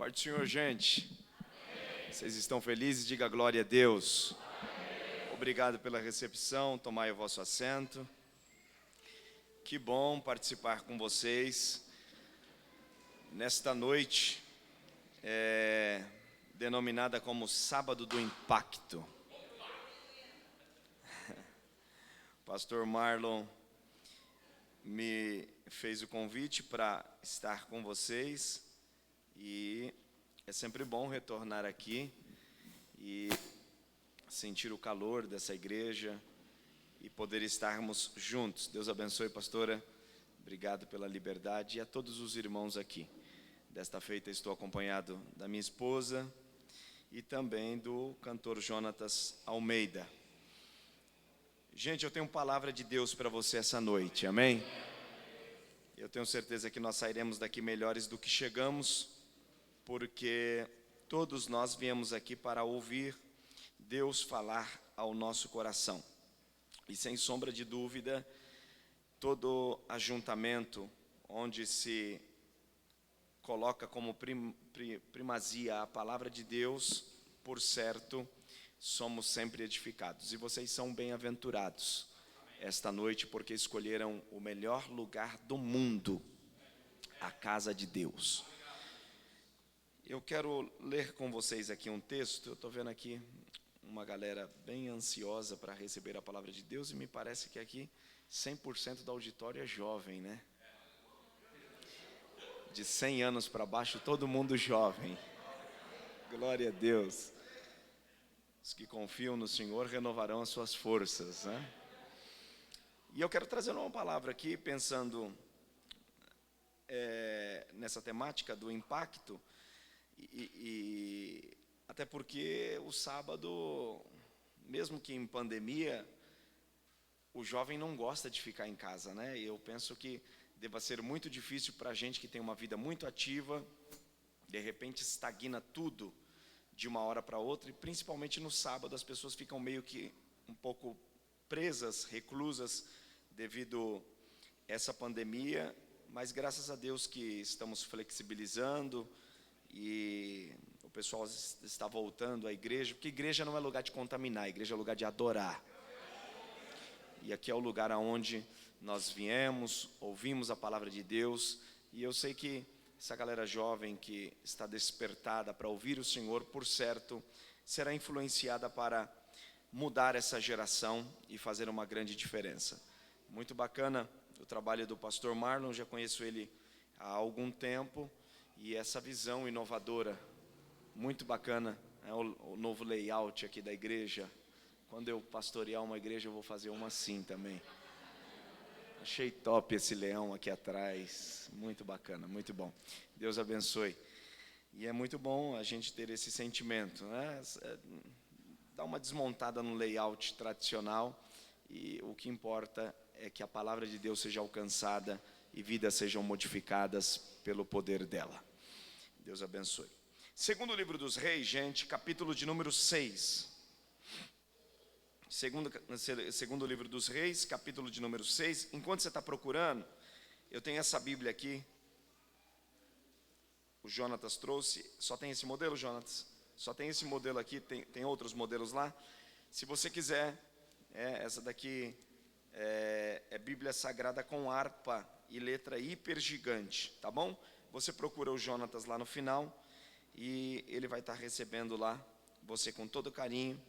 Paz do Senhor, gente. Vocês estão felizes? Diga glória a Deus. Obrigado pela recepção, tomai o vosso assento. Que bom participar com vocês nesta noite, denominada como Sábado do Impacto. O pastor Marlon me fez o convite para estar com vocês e é sempre bom retornar aqui e sentir o calor dessa igreja e poder estarmos juntos. Deus abençoe, pastora. Obrigado pela liberdade e a todos os irmãos aqui. Desta feita estou acompanhado da minha esposa e também do cantor Jonatas Almeida. Gente, eu tenho palavra de Deus para você essa noite, amém? Eu tenho certeza que nós sairemos daqui melhores do que chegamos, porque todos nós viemos aqui para ouvir Deus falar ao nosso coração. E sem sombra de dúvida, todo ajuntamento onde se coloca como primazia a palavra de Deus, por certo, somos sempre edificados. E vocês são bem-aventurados esta noite, porque escolheram o melhor lugar do mundo, a casa de Deus. Eu quero ler com vocês aqui um texto. Eu estou vendo aqui uma galera bem ansiosa para receber a palavra de Deus, e me parece que aqui 100% do auditório é jovem, né? De 100 anos para baixo, todo mundo jovem. Glória a Deus. Os que confiam no Senhor renovarão as suas forças, né? E eu quero trazer uma palavra aqui, pensando nessa temática do impacto, e até porque o sábado, mesmo que em pandemia, o jovem não gosta de ficar em casa, né? E eu penso que deva ser muito difícil para a gente que tem uma vida muito ativa, de repente estagna tudo de uma hora para outra, e principalmente no sábado as pessoas ficam meio que um pouco presas, reclusas, devido a essa pandemia, mas graças a Deus que estamos flexibilizando e o pessoal está voltando à igreja, porque igreja não é lugar de contaminar, igreja é lugar de adorar. E aqui é o lugar aonde nós viemos, ouvimos a palavra de Deus, e eu sei que essa galera jovem que está despertada para ouvir o Senhor, por certo, será influenciada para mudar essa geração e fazer uma grande diferença. Muito bacana o trabalho do pastor Marlon, já conheço ele há algum tempo, e essa visão inovadora, muito bacana, o novo layout aqui da igreja. Quando eu pastorear uma igreja, eu vou fazer uma assim também. Achei top esse leão aqui atrás, muito bacana, muito bom. Deus abençoe. E é muito bom a gente ter esse sentimento, né? Dar uma desmontada no layout tradicional, e o que importa é que a palavra de Deus seja alcançada e vidas sejam modificadas pelo poder dela. Deus abençoe. Segundo livro dos Reis, gente, capítulo de número 6. Segundo livro dos Reis, capítulo de número 6. Enquanto você está procurando, eu tenho essa Bíblia aqui. O Jonatas trouxe. Só tem esse modelo, Jonatas? Só tem esse modelo aqui, tem outros modelos lá. Se você quiser, essa daqui é Bíblia Sagrada com harpa e letra hiper gigante, tá bom? Você procura o Jonatas lá no final e ele vai estar recebendo lá você com todo carinho,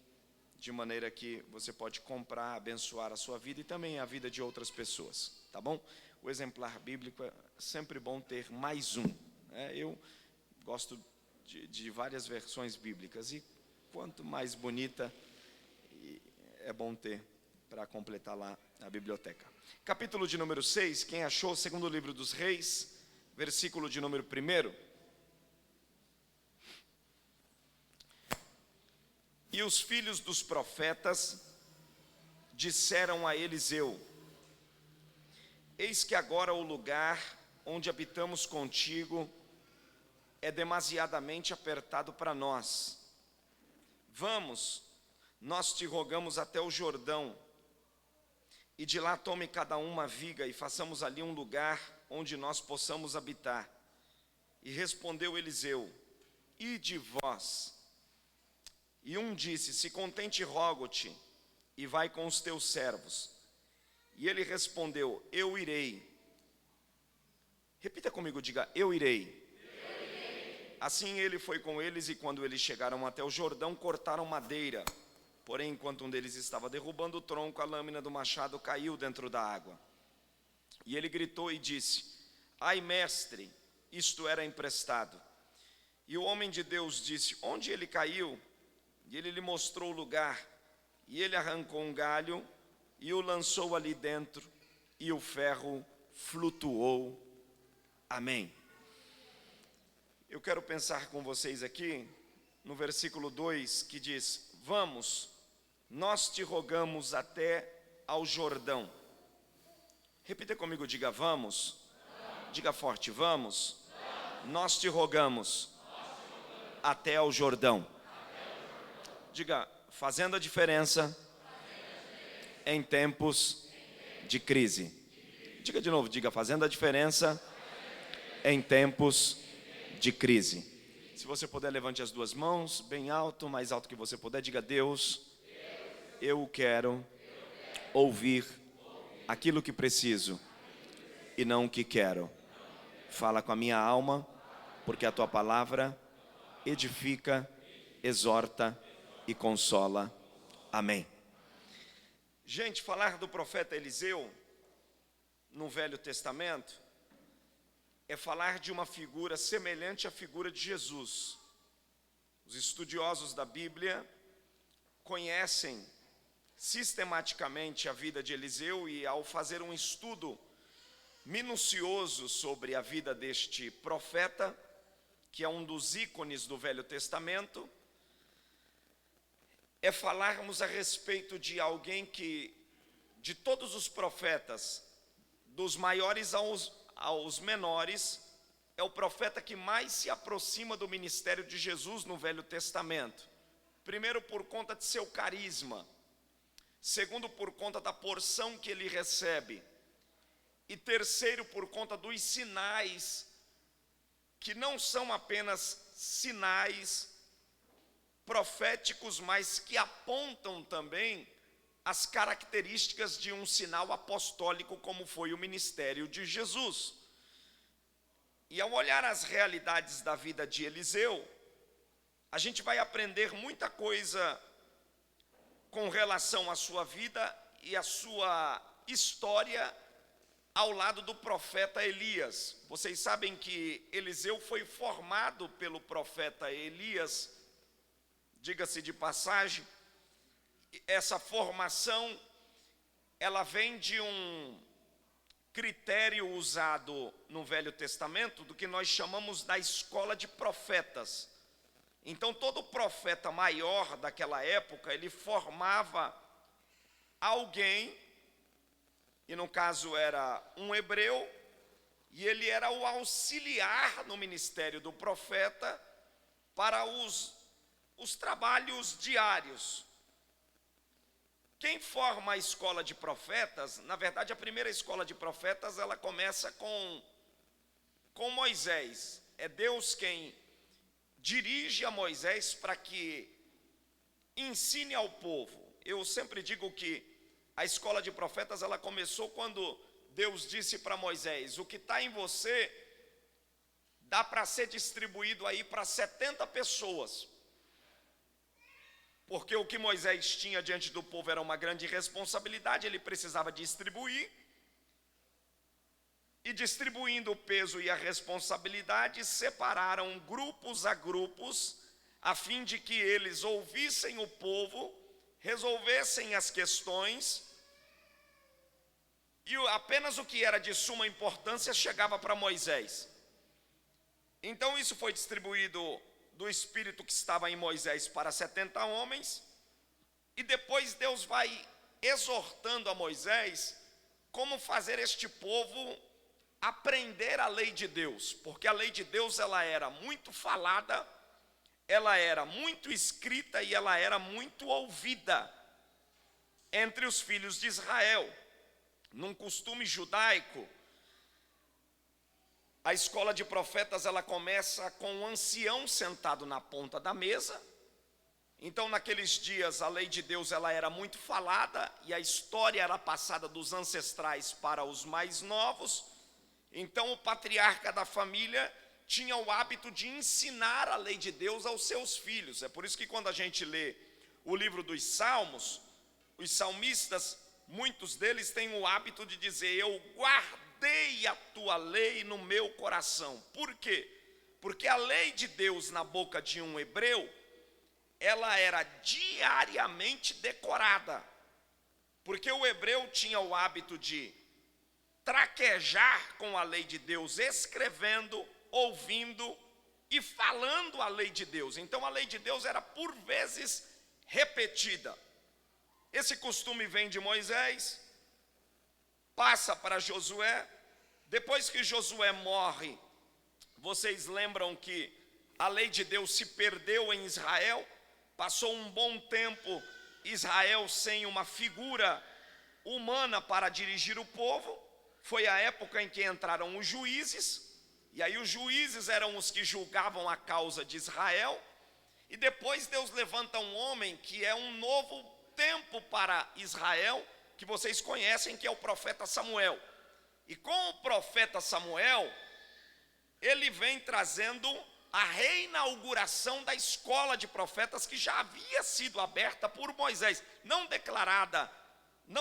de maneira que você pode comprar, abençoar a sua vida e também a vida de outras pessoas, tá bom? O exemplar bíblico é sempre bom ter mais um, né? Eu gosto de várias versões bíblicas, e quanto mais bonita, é bom ter para completar lá a biblioteca. Capítulo de número 6, quem achou? Segundo livro dos Reis, versículo de número 1. E os filhos dos profetas disseram a Eliseu: eis que agora o lugar onde habitamos contigo é demasiadamente apertado para nós. Vamos, nós te rogamos até o Jordão, e de lá tome cada um uma viga e façamos ali um lugar onde nós possamos habitar. E respondeu Eliseu: ide vós. E um disse: se contente, rogo-te, e vai com os teus servos. E ele respondeu: eu irei. Repita comigo, diga: eu irei. Assim ele foi com eles, e quando eles chegaram até o Jordão, cortaram madeira. Porém, enquanto um deles estava derrubando o tronco, a lâmina do machado caiu dentro da água. E ele gritou e disse: ai, mestre, isto era emprestado. E o homem de Deus disse: onde ele caiu? E ele lhe mostrou o lugar. E ele arrancou um galho e o lançou ali dentro, e o ferro flutuou. Amém. Eu quero pensar com vocês aqui no versículo 2, que diz: vamos, nós te rogamos até ao Jordão. Repita comigo, diga: vamos. Diga forte: vamos. Nós te rogamos até ao Jordão. Diga: fazendo a diferença em tempos de crise. Diga de novo, diga: fazendo a diferença em tempos de crise. Se você puder, levante as duas mãos bem alto, mais alto que você puder. Diga: Deus, eu quero ouvir aquilo que preciso e não o que quero. Fala com a minha alma, porque a tua palavra edifica, exorta e consola. Amém. Gente, falar do profeta Eliseu no Velho Testamento é falar de uma figura semelhante à figura de Jesus. Os estudiosos da Bíblia conhecem sistematicamente a vida de Eliseu, e ao fazer um estudo minucioso sobre a vida deste profeta, que é um dos ícones do Velho Testamento, é falarmos a respeito de alguém que, de todos os profetas, dos maiores aos menores, é o profeta que mais se aproxima do ministério de Jesus no Velho Testamento. Primeiro, por conta de seu carisma. Segundo, por conta da porção que ele recebe. E terceiro, por conta dos sinais, que não são apenas sinais proféticos, mas que apontam também as características de um sinal apostólico, como foi o ministério de Jesus. E ao olhar as realidades da vida de Eliseu, a gente vai aprender muita coisa com relação à sua vida e à sua história ao lado do profeta Elias. Vocês sabem que Eliseu foi formado pelo profeta Elias, diga-se de passagem. Essa formação, ela vem de um critério usado no Velho Testamento, do que nós chamamos da escola de profetas. Então, todo profeta maior daquela época, ele formava alguém, e no caso era um hebreu, e ele era o auxiliar no ministério do profeta para os trabalhos diários. Quem forma a escola de profetas, na verdade a primeira escola de profetas, ela começa com Moisés. É Deus quem dirige a Moisés para que ensine ao povo. Eu sempre digo que a escola de profetas, ela começou quando Deus disse para Moisés: o que está em você dá para ser distribuído aí para 70 pessoas. Porque o que Moisés tinha diante do povo era uma grande responsabilidade, ele precisava distribuir. E distribuindo o peso e a responsabilidade, separaram grupos a grupos, a fim de que eles ouvissem o povo, resolvessem as questões, e apenas o que era de suma importância chegava para Moisés. Então isso foi distribuído do Espírito que estava em Moisés para 70 homens, e depois Deus vai exortando a Moisés como fazer este povo aprender a lei de Deus, porque a lei de Deus, ela era muito falada, ela era muito escrita e ela era muito ouvida entre os filhos de Israel. Num costume judaico, A escola de profetas, ela começa com um ancião sentado na ponta da mesa. Então, naqueles dias, a lei de Deus ela era muito falada e a história era passada dos ancestrais para os mais novos. Então, o patriarca da família tinha o hábito de ensinar a lei de Deus aos seus filhos. É por isso que quando a gente lê o livro dos Salmos, os salmistas, muitos deles têm o hábito de dizer: eu guardei a tua lei no meu coração. Por quê? Porque a lei de Deus na boca de um hebreu, ela era diariamente decorada, porque o hebreu tinha o hábito de traquejar com a lei de Deus, escrevendo, ouvindo e falando a lei de Deus. Então a lei de Deus era por vezes repetida. Esse costume vem de Moisés, passa para Josué. Depois que Josué morre, vocês lembram que a lei de Deus se perdeu em Israel. Passou um bom tempo Israel sem uma figura humana para dirigir o povo. Foi a época em que entraram os juízes, e aí os juízes eram os que julgavam a causa de Israel. E depois Deus levanta um homem que é um novo tempo para Israel, que vocês conhecem, que é o profeta Samuel. E com o profeta Samuel, ele vem trazendo a reinauguração da escola de profetas que já havia sido aberta por Moisés, não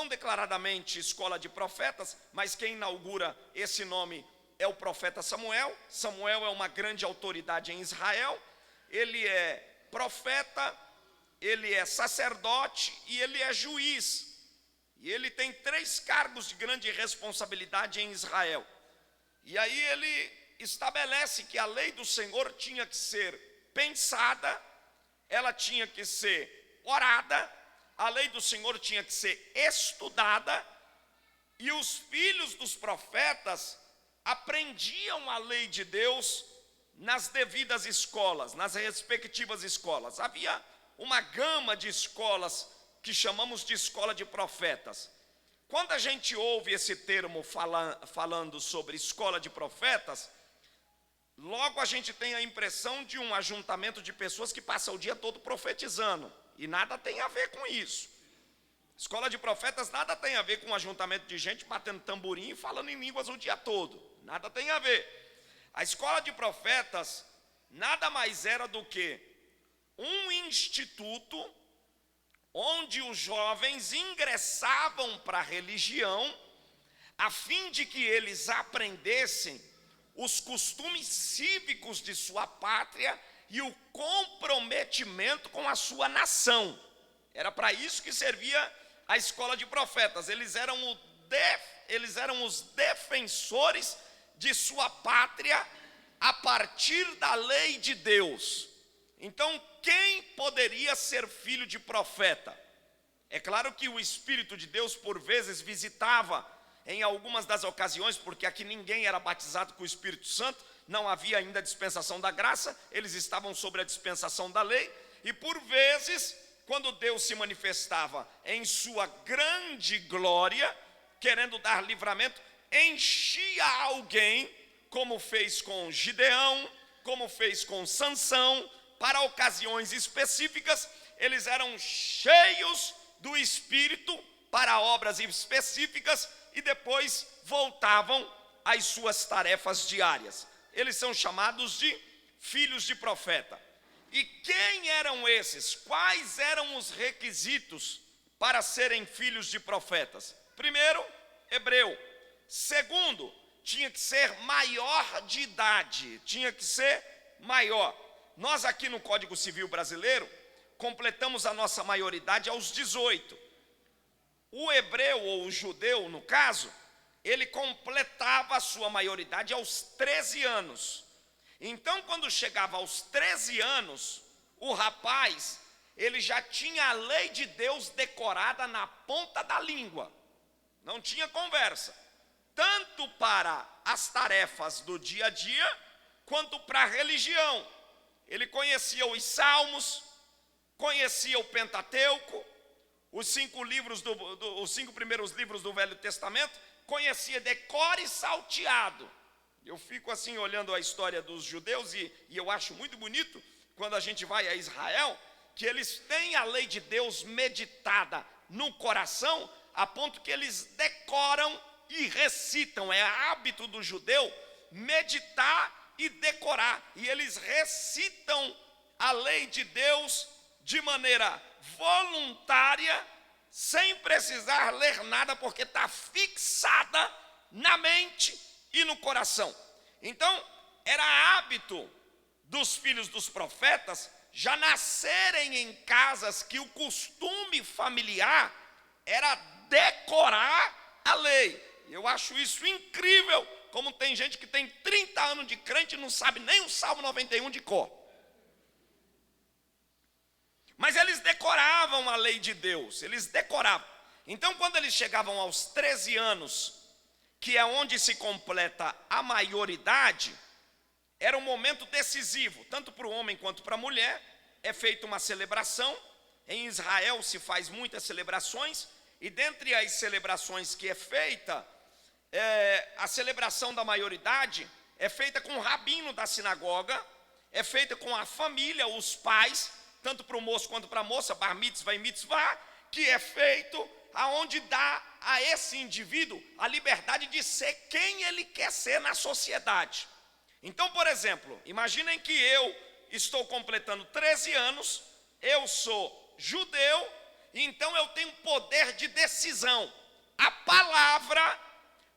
declaradamente escola de profetas, mas quem inaugura esse nome é o profeta Samuel. Samuel é uma grande autoridade em Israel, ele é profeta, ele é sacerdote e ele é juiz. E ele tem 3 cargos de grande responsabilidade em Israel. E aí ele estabelece que a lei do Senhor tinha que ser pensada, ela tinha que ser orada, a lei do Senhor tinha que ser estudada, e os filhos dos profetas aprendiam a lei de Deus nas devidas escolas, nas respectivas escolas. Havia uma gama de escolas que chamamos de escola de profetas. Quando a gente ouve esse termo falando sobre escola de profetas, logo a gente tem a impressão de um ajuntamento de pessoas que passam o dia todo profetizando, e nada tem a ver com isso. Escola de profetas nada tem a ver com um ajuntamento de gente batendo tamborim e falando em línguas o dia todo, nada tem a ver. A escola de profetas nada mais era do que um instituto onde os jovens ingressavam para a religião, a fim de que eles aprendessem os costumes cívicos de sua pátria e o comprometimento com a sua nação. Era para isso que servia a escola de profetas. Eles eram os defensores de sua pátria a partir da lei de Deus. Então, quem poderia ser filho de profeta? É claro que o Espírito de Deus por vezes visitava em algumas das ocasiões, porque aqui ninguém era batizado com o Espírito Santo, não havia ainda a dispensação da graça, eles estavam sobre a dispensação da lei, e por vezes, quando Deus se manifestava em sua grande glória, querendo dar livramento, enchia alguém, como fez com Gideão, como fez com Sansão, para ocasiões específicas. Eles eram cheios do Espírito para obras específicas, e depois voltavam às suas tarefas diárias. Eles são chamados de filhos de profeta. E quem eram esses? Quais eram os requisitos para serem filhos de profetas? Primeiro, hebreu. Segundo, tinha que ser maior de idade, tinha que ser maior. Nós aqui no Código Civil Brasileiro completamos a nossa maioridade aos 18. O hebreu, ou o judeu, no caso, ele completava a sua maioridade aos 13 anos. Então, quando chegava aos 13 anos, o rapaz, ele já tinha a lei de Deus decorada na ponta da língua. Não tinha conversa. Tanto para as tarefas do dia a dia, quanto para a religião. Ele conhecia os Salmos, conhecia o Pentateuco, os 5 primeiros livros do Velho Testamento, conhecia de cor e salteado. Eu fico assim olhando a história dos judeus e eu acho muito bonito quando a gente vai a Israel, que eles têm a lei de Deus meditada no coração, a ponto que eles decoram e recitam. É hábito do judeu meditar e decorar, e eles recitam a lei de Deus de maneira voluntária, sem precisar ler nada, porque está fixada na mente e no coração. Então, era hábito dos filhos dos profetas já nascerem em casas que o costume familiar era decorar a lei. Eu acho isso incrível, como tem gente que tem 30 anos de crente e não sabe nem o Salmo 91 de cor. Mas eles decoravam a lei de Deus, eles decoravam. Então, quando eles chegavam aos 13 anos, que é onde se completa a maioridade, era um momento decisivo, tanto para o homem quanto para a mulher. É feita uma celebração. Em Israel se faz muitas celebrações, e dentre as celebrações que é feita, a celebração da maioridade é feita com o rabino da sinagoga, é feita com a família, os pais, tanto para o moço quanto para a moça, bar mitzvah e mitzvah, que é feito aonde dá a esse indivíduo a liberdade de ser quem ele quer ser na sociedade. Então, por exemplo, imaginem que eu estou completando 13 anos, eu sou judeu, então eu tenho poder de decisão. A palavra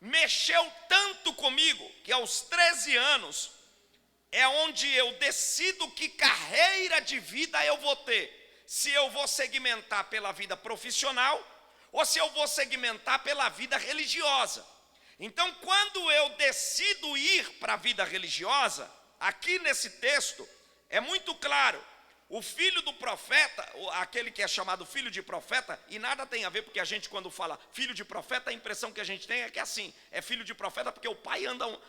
mexeu tanto comigo que aos 13 anos é onde eu decido que carreira de vida eu vou ter. Se eu vou segmentar pela vida profissional ou se eu vou segmentar pela vida religiosa. Então, quando eu decido ir para a vida religiosa, aqui nesse texto é muito claro. O filho do profeta, aquele que é chamado filho de profeta, e nada tem a ver, porque a gente quando fala filho de profeta, a impressão que a gente tem é que é assim, é filho de profeta porque o pai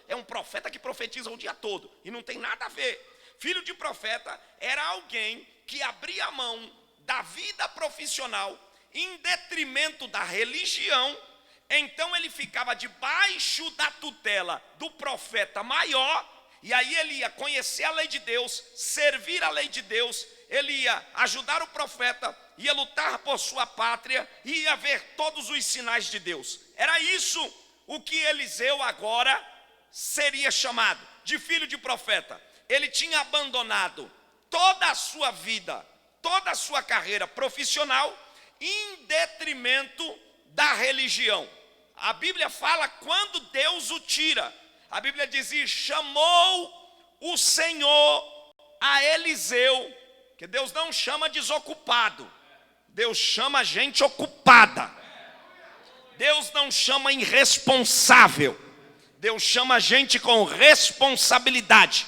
é um profeta que profetiza o dia todo, e não tem nada a ver. Filho de profeta era alguém que abria a mão da vida profissional em detrimento da religião. Então ele ficava debaixo da tutela do profeta maior, e aí ele ia conhecer a lei de Deus, servir a lei de Deus, ele ia ajudar o profeta, ia lutar por sua pátria, e ia ver todos os sinais de Deus. Era isso o que Eliseu agora seria chamado, de filho de profeta. Ele tinha abandonado toda a sua vida, toda a sua carreira profissional, em detrimento da religião. A Bíblia fala quando Deus o tira. A Bíblia dizia: chamou o Senhor a Eliseu, que Deus não chama desocupado, Deus chama gente ocupada. Deus não chama irresponsável, Deus chama gente com responsabilidade.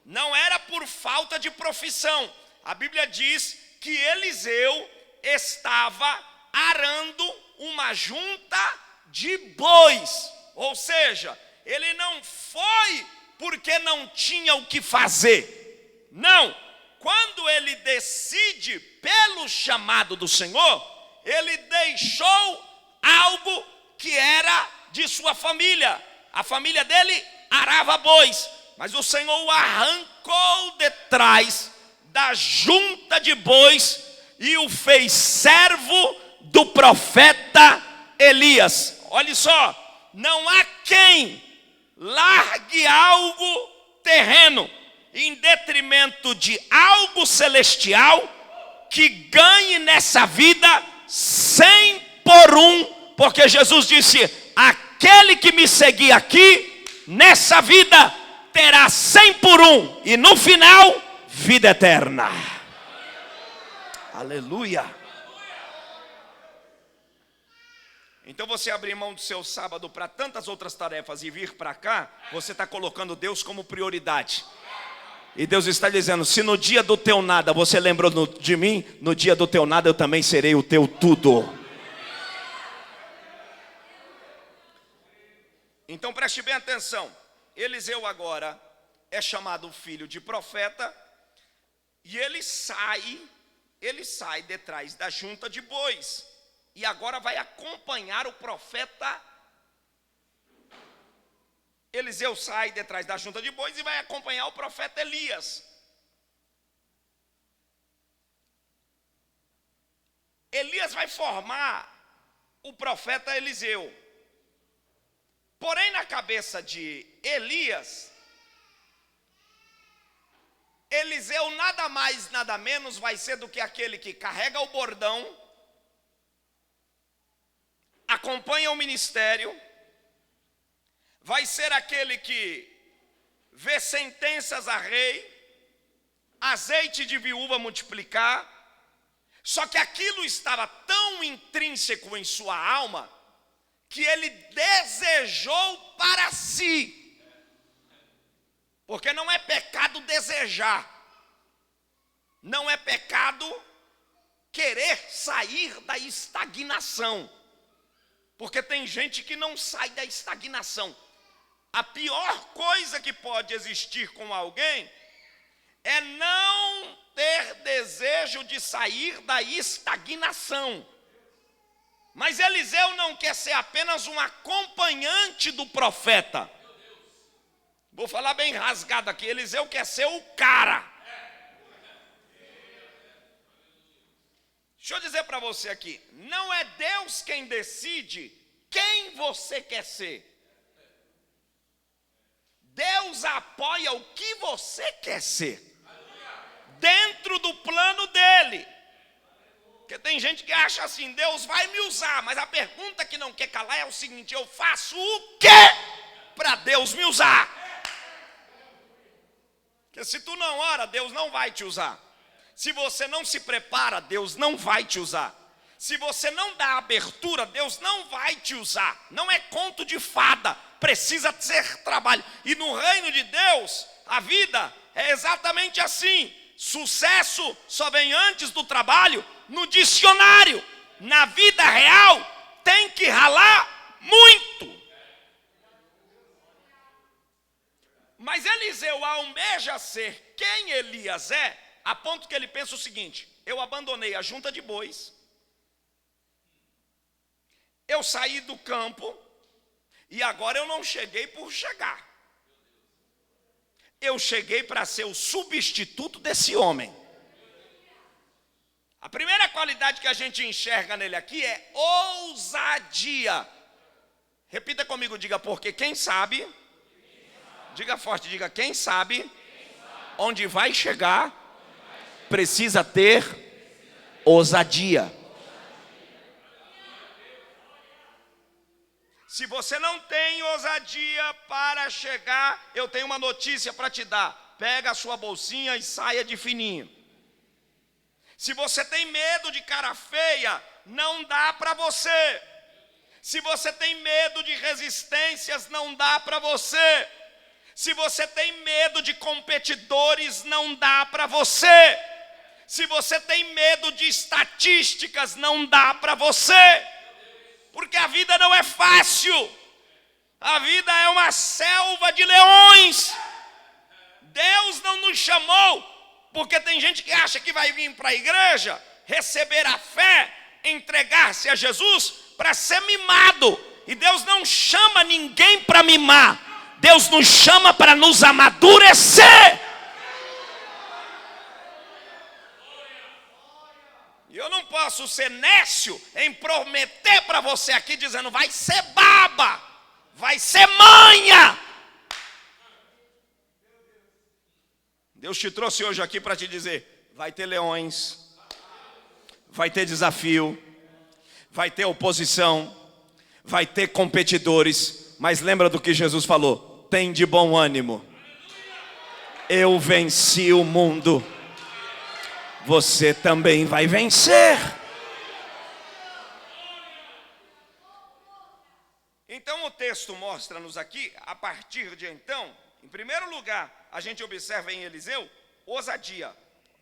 Não era por falta de profissão. A Bíblia diz que Eliseu estava arando uma junta de bois, ou seja, ele não foi porque não tinha o que fazer. Não, quando ele decide pelo chamado do Senhor, ele deixou algo que era de sua família. A família dele arava bois, mas o Senhor o arrancou de trás da junta de bois e o fez servo do profeta Elias. Olha só, não há quem largue algo terreno em detrimento de algo celestial que ganhe nessa vida 100 por 1, porque Jesus disse: aquele que me seguir aqui nessa vida terá 100 por 1 e no final vida eterna. Aleluia. Então você abrir mão do seu sábado para tantas outras tarefas e vir para cá, você está colocando Deus como prioridade. E Deus está dizendo: se no dia do teu nada você lembrou de mim, no dia do teu nada eu também serei o teu tudo. Então preste bem atenção. Eliseu agora é chamado filho de profeta, e ele sai detrás da junta de bois. E agora vai acompanhar o profeta Eliseu sai de trás da junta de bois e vai acompanhar o profeta Elias. Elias vai formar o profeta Eliseu. Porém, na cabeça de Elias, Eliseu nada mais, nada menos vai ser do que aquele que carrega o bordão, acompanha o ministério, vai ser aquele que vê sentenças a rei, azeite de viúva multiplicar. Só que aquilo estava tão intrínseco em sua alma, que ele desejou para si. Porque não é pecado desejar, não é pecado querer sair da estagnação, porque tem gente que não sai da estagnação. A pior coisa que pode existir com alguém é não ter desejo de sair da estagnação. Mas Eliseu não quer ser apenas um acompanhante do profeta. Vou falar bem rasgado aqui, Eliseu quer ser o cara. Deixa eu dizer para você aqui, não é Deus quem decide quem você quer ser. Deus apoia o que você quer ser, dentro do plano dele. Porque tem gente que acha assim, Deus vai me usar, mas a pergunta que não quer calar é o seguinte: eu faço o quê para Deus me usar? Porque se tu não ora, Deus não vai te usar. Se você não se prepara, Deus não vai te usar. Se você não dá abertura, Deus não vai te usar. Não é conto de fada, precisa ser trabalho. E no reino de Deus, a vida é exatamente assim. Sucesso só vem antes do trabalho. No dicionário, na vida real, tem que ralar muito. Mas Eliseu almeja ser quem Elias é, a ponto que ele pensa o seguinte: eu abandonei a junta de bois, eu saí do campo, e agora eu não cheguei por chegar. Eu cheguei para ser o substituto desse homem. A primeira qualidade que a gente enxerga nele aqui é ousadia. Repita comigo, diga: porque quem sabe, diga forte, diga: quem sabe onde vai chegar, precisa ter ousadia. Se você não tem ousadia para chegar, eu tenho uma notícia para te dar: pega a sua bolsinha e saia de fininho. Se você tem medo de cara feia, não dá para você. Se você tem medo de resistências, não dá para você. Se você tem medo de competidores, não dá para você. Se você tem medo de estatísticas, não dá para você. Porque a vida não é fácil. A vida é uma selva de leões. Deus não nos chamou, porque tem gente que acha que vai vir para a igreja, receber a fé, entregar-se a Jesus para ser mimado. E Deus não chama ninguém para mimar. Deus nos chama para nos amadurecer. E eu não posso ser nécio em prometer para você aqui dizendo: vai ser baba, vai ser manha. Deus te trouxe hoje aqui para te dizer: vai ter leões, vai ter desafio, vai ter oposição, vai ter competidores. Mas lembra do que Jesus falou: tem de bom ânimo, eu venci o mundo, você também vai vencer. Então o texto mostra-nos aqui, a partir de então, em primeiro lugar, a gente observa em Eliseu ousadia.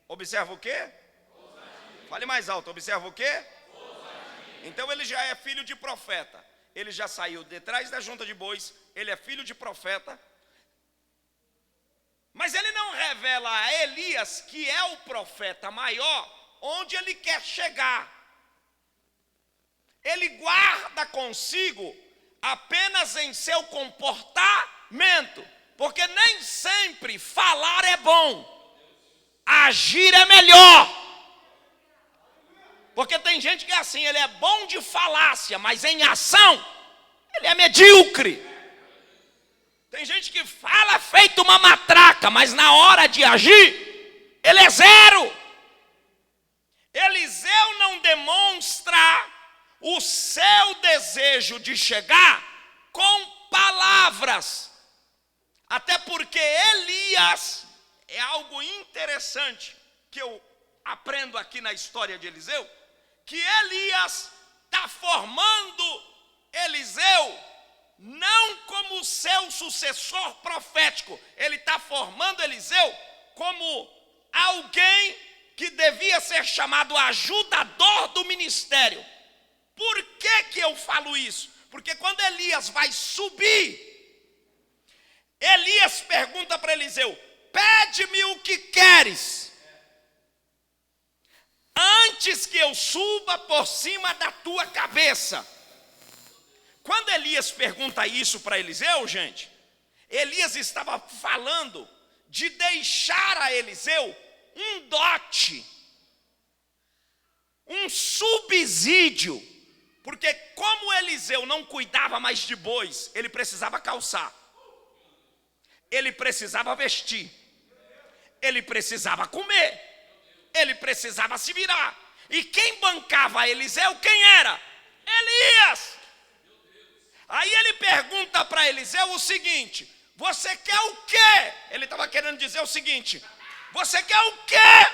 Observa o quê? Ousadia. Fale mais alto, observa o quê? Ousadia. Então ele já é filho de profeta. Ele já saiu de trás da junta de bois, ele é filho de profeta. Mas ele não revela a Elias, que é o profeta maior, onde ele quer chegar. Ele guarda consigo apenas em seu comportar Mento, porque nem sempre falar é bom, agir é melhor. Porque tem gente que é assim, ele é bom de falácia, mas em ação ele é medíocre. Tem gente que fala feito uma matraca, mas na hora de agir ele é zero. Eliseu não demonstra o seu desejo de chegar com palavras. Até porque Elias, é algo interessante que eu aprendo aqui na história de Eliseu, que Elias está formando Eliseu não como seu sucessor profético, ele está formando Eliseu como alguém que devia ser chamado ajudador do ministério. Por que eu falo isso? Porque quando Elias vai subir, Elias pergunta para Eliseu: pede-me o que queres, antes que eu suba por cima da tua cabeça. Quando Elias pergunta isso para Eliseu, gente, Elias estava falando de deixar a Eliseu um dote, um subsídio, porque como Eliseu não cuidava mais de bois, ele precisava calçar, ele precisava vestir, ele precisava comer, ele precisava se virar. E quem bancava Eliseu, quem era? Elias. Aí ele pergunta para Eliseu o seguinte: você quer o quê? Ele estava querendo dizer o seguinte: você quer o quê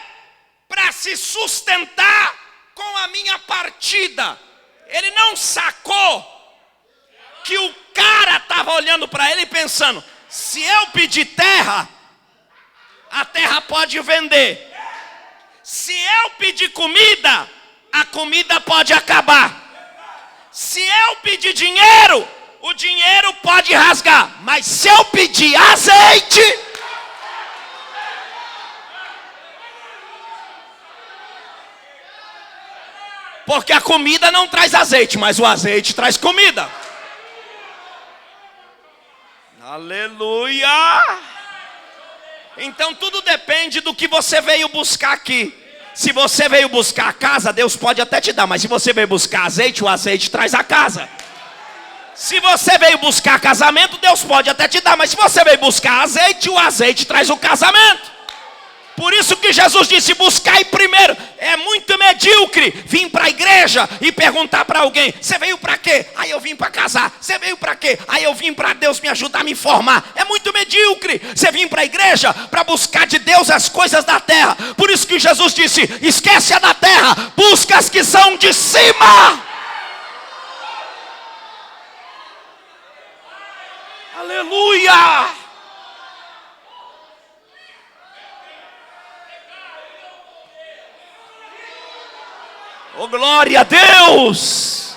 para se sustentar com a minha partida? Ele não sacou que o cara estava olhando para ele e pensando: se eu pedir terra, a terra pode vender. Se eu pedir comida, a comida pode acabar. Se eu pedir dinheiro, o dinheiro pode rasgar. Mas se eu pedir azeite, porque a comida não traz azeite, mas o azeite traz comida. Aleluia! Então tudo depende do que você veio buscar aqui. Se você veio buscar a casa, Deus pode até te dar, mas se você veio buscar azeite, o azeite traz a casa. Se você veio buscar casamento, Deus pode até te dar, mas se você veio buscar azeite, o azeite traz o casamento. Por isso que Jesus disse: buscai primeiro. É muito medíocre vir para a igreja e perguntar para alguém: você veio para quê? Aí eu vim para casar. Você veio para quê? Aí eu vim para Deus me ajudar a me formar. É muito medíocre você vir para a igreja para buscar de Deus as coisas da terra. Por isso que Jesus disse: esquece a da terra, busca as que são de cima. Aleluia! Oh, glória a Deus!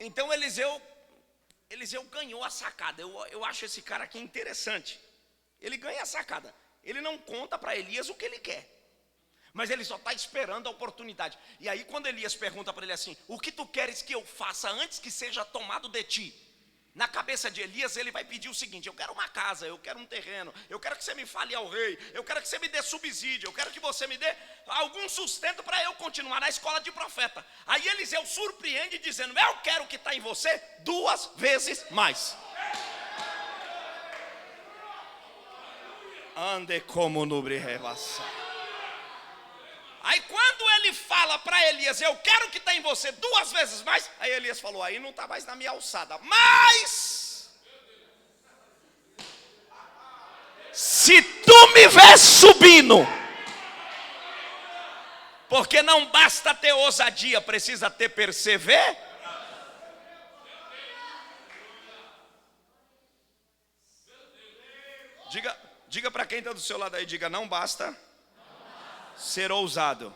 Então Eliseu ganhou a sacada. Eu acho esse cara aqui interessante. Ele ganha a sacada. Ele não conta para Elias o que ele quer, mas ele só está esperando a oportunidade. E aí quando Elias pergunta para ele assim: o que tu queres que eu faça antes que seja tomado de ti? Na cabeça de Elias, ele vai pedir o seguinte: eu quero uma casa, eu quero um terreno, eu quero que você me fale ao rei, eu quero que você me dê subsídio, eu quero que você me dê algum sustento para eu continuar na escola de profeta. Aí Eliseu surpreende dizendo: eu quero que está em você 2 vezes mais. Ande como nubre revaça. Aí quando ele fala para Elias: eu quero que está em você 2 vezes mais, aí Elias falou: aí não está mais na minha alçada, mas se tu me vês subindo, porque não basta ter ousadia, precisa ter perseverança. Diga para quem está do seu lado aí, diga: não basta ser ousado,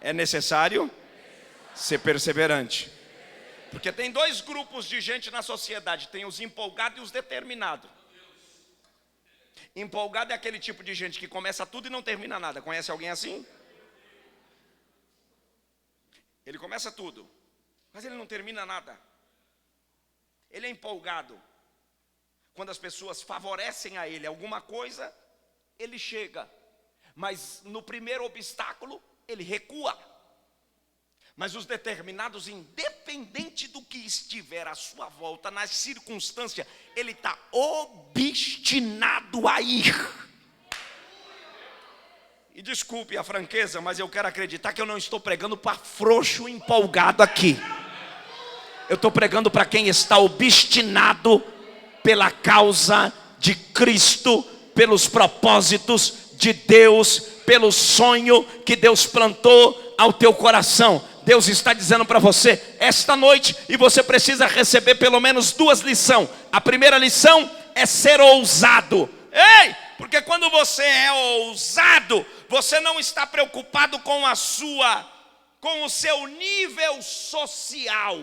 é necessário ser perseverante. Porque tem 2 grupos de gente na sociedade: tem os empolgados e os determinados. Empolgado é aquele tipo de gente que começa tudo e não termina nada. Conhece alguém assim? Ele começa tudo, mas ele não termina nada. Ele é empolgado. Quando as pessoas favorecem a ele alguma coisa, ele chega. Mas no primeiro obstáculo, ele recua. Mas os determinados, independente do que estiver à sua volta, nas circunstâncias, ele está obstinado a ir. E desculpe a franqueza, mas eu quero acreditar que eu não estou pregando para frouxo empolgado aqui. Eu estou pregando para quem está obstinado pela causa de Cristo, pelos propósitos de Deus, pelo sonho que Deus plantou ao teu coração. Deus está dizendo para você esta noite, e você precisa receber pelo menos 2 lições. A primeira lição é ser ousado. Ei, porque quando você é ousado, você não está preocupado com o seu nível social.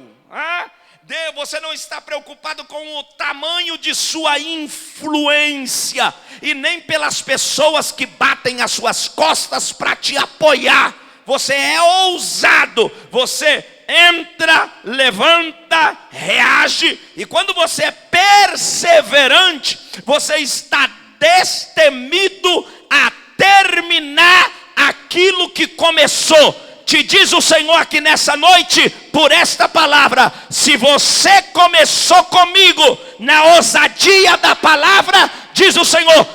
Você não está preocupado com o tamanho de sua influência, e nem pelas pessoas que batem as suas costas para te apoiar. Você é ousado, você entra, levanta, reage, e quando você é perseverante, você está destemido a terminar aquilo que começou. Te diz o Senhor aqui nessa noite, por esta palavra: se você começou comigo na ousadia da palavra, diz o Senhor,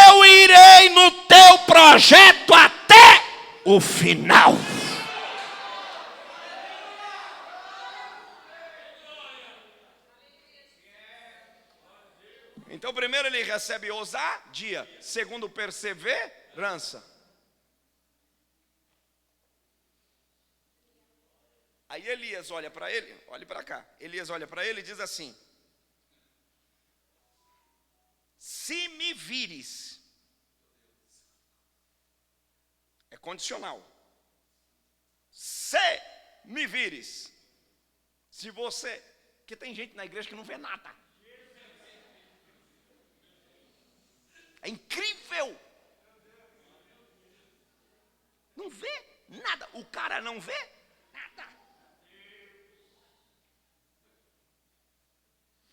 eu irei no teu projeto até o final. Então, primeiro ele recebe ousadia, segundo perseverança. Aí Elias olha para ele, olhe para cá. Elias olha para ele e diz assim: se me vires. É condicional. Se me vires. Se você, porque tem gente na igreja que não vê nada. É incrível. Não vê nada. O cara não vê nada.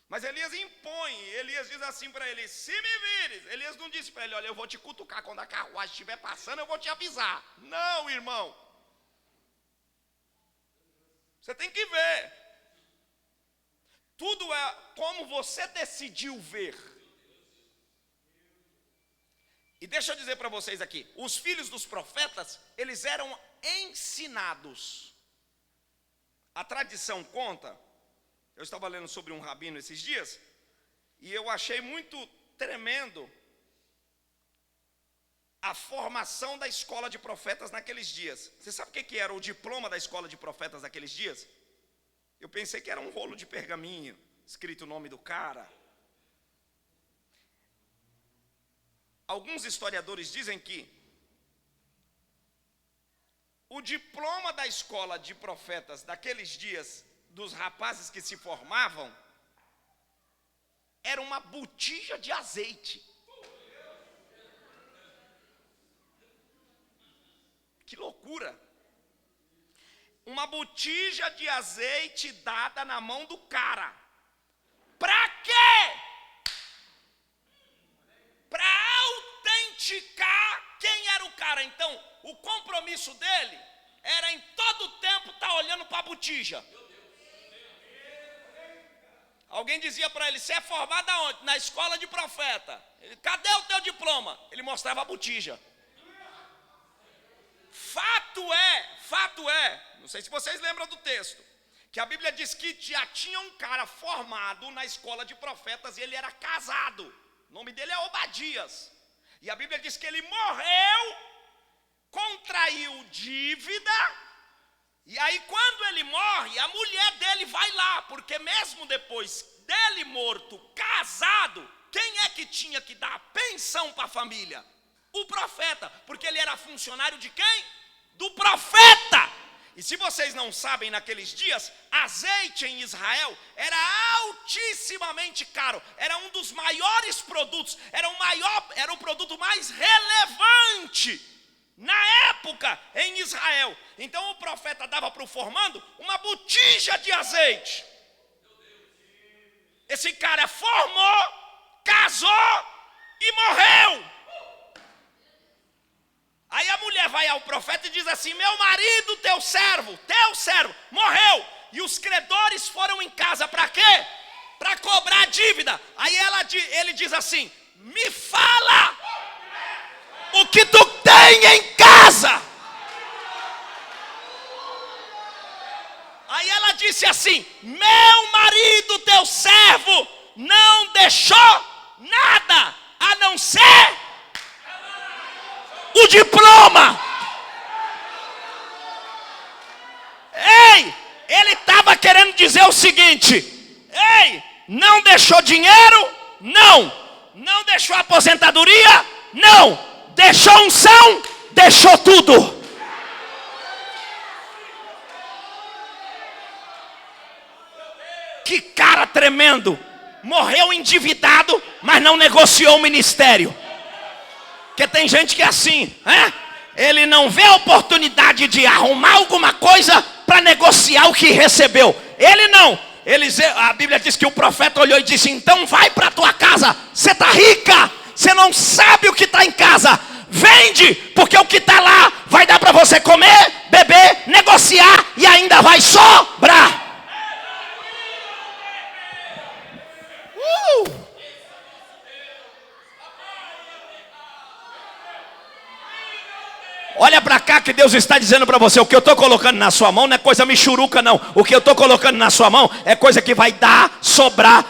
Mas Elias impõe. Elias diz assim para ele: se me vires. Elias não disse para ele: olha, eu vou te cutucar quando a carruagem estiver passando, eu vou te avisar. Não, irmão. Você tem que ver. Tudo é como você decidiu ver. E deixa eu dizer para vocês aqui, os filhos dos profetas, eles eram ensinados. A tradição conta, eu estava lendo sobre um rabino esses dias, e eu achei muito tremendo a formação da escola de profetas naqueles dias. Você sabe o que era o diploma da escola de profetas naqueles dias? Eu pensei que era um rolo de pergaminho, escrito o nome do cara. Alguns historiadores dizem que o diploma da escola de profetas daqueles dias, dos rapazes que se formavam, era uma botija de azeite. Que loucura! Uma botija de azeite dada na mão do cara. Pra quê? Para autenticar quem era o cara. Então, o compromisso dele era em todo tempo estar olhando para a botija. Alguém dizia para ele: você é formado aonde? Na escola de profeta. Ele: cadê o teu diploma? Ele mostrava a botija. Fato é, não sei se vocês lembram do texto, que a Bíblia diz que já tinha um cara formado na escola de profetas e ele era casado. O nome dele é Obadias. E a Bíblia diz que ele morreu, contraiu dívida, e aí quando ele morre, a mulher dele vai lá, porque mesmo depois dele morto, casado, quem é que tinha que dar a pensão para a família? O profeta, porque ele era funcionário de quem? Do profeta. E se vocês não sabem, naqueles dias, azeite em Israel era altissimamente caro. Era um dos maiores produtos, era o produto mais relevante na época em Israel. Então o profeta dava para o formando uma botija de azeite. Esse cara formou, casou e morreu. Aí a mulher vai ao profeta e diz assim: meu marido, teu servo, morreu. E os credores foram em casa para quê? Para cobrar a dívida. Aí ele diz assim: me fala o que tu tem em casa. Aí ela disse assim: meu marido, teu servo, não deixou nada a não ser o diploma. Ei, ele estava querendo dizer o seguinte: ei, não deixou dinheiro? Não deixou aposentadoria? Não. Deixou unção? Deixou tudo. Que cara tremendo. Morreu endividado, mas não negociou o ministério. Porque tem gente que é assim, ele não vê a oportunidade de arrumar alguma coisa para negociar o que recebeu. Ele não. A Bíblia diz que o profeta olhou e disse: então vai para a tua casa, você está rica, você não sabe o que está em casa, vende, porque o que está lá vai dar para você comer, beber, negociar e ainda vai sobrar. Olha para cá que Deus está dizendo para você: o que eu estou colocando na sua mão não é coisa michuruca não. O que eu estou colocando na sua mão é coisa que vai dar, sobrar,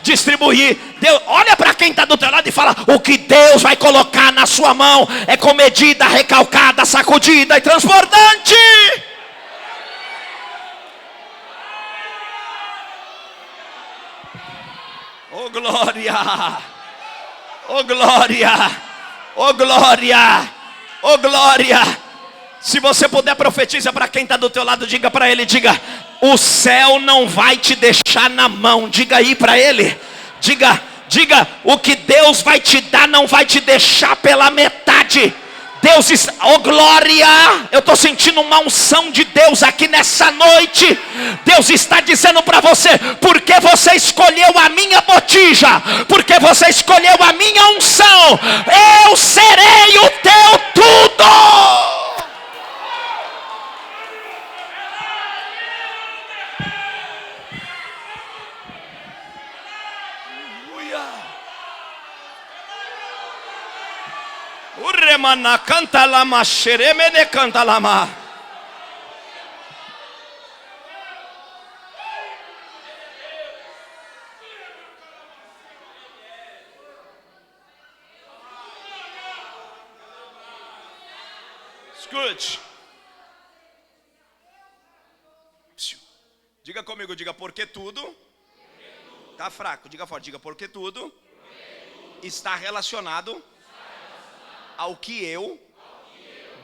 distribuir. Deus, olha para quem está do teu lado e fala: o que Deus vai colocar na sua mão é comedida, recalcada, sacudida e transbordante. Oh glória, oh glória, oh glória. Oh glória. Se você puder, profetiza para quem está do teu lado. Diga para ele, diga: o céu não vai te deixar na mão. Diga aí para ele. Diga, o que Deus vai te dar não vai te deixar pela metade. Deus está, oh glória, eu estou sentindo uma unção de Deus aqui nessa noite. Deus está dizendo para você: porque você escolheu a minha botija, porque você escolheu a minha unção, eu serei o teu tudo. Uremana canta lama, xeremene canta lama. Escute. Diga comigo, diga: porque tudo. Tá fraco, diga forte, diga: porque tudo está relacionado ao que eu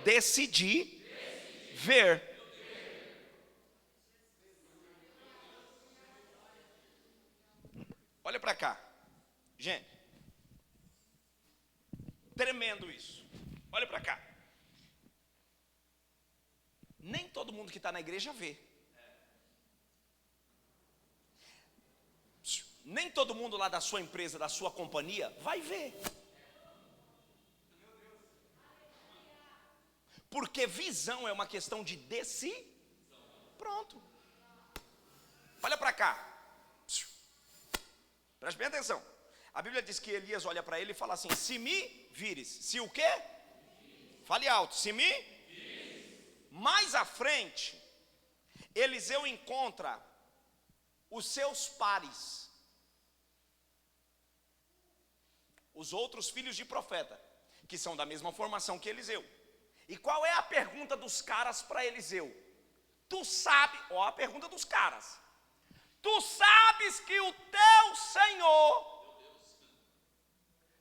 decidi ver. Olha para cá, gente, tremendo isso. Olha para cá. Nem todo mundo que está na igreja vê. Nem todo mundo lá da sua empresa, da sua companhia, vai ver. Porque visão é uma questão de Pronto. Olha para cá. Preste bem atenção. A Bíblia diz que Elias olha para ele e fala assim: se me vires. Se o quê? Fale alto. Se me vires. Mais à frente, Eliseu encontra os seus pares, os outros filhos de profeta, que são da mesma formação que Eliseu. E qual é a pergunta dos caras para Eliseu? Tu sabe, ó, a pergunta dos caras: tu sabes que o teu Senhor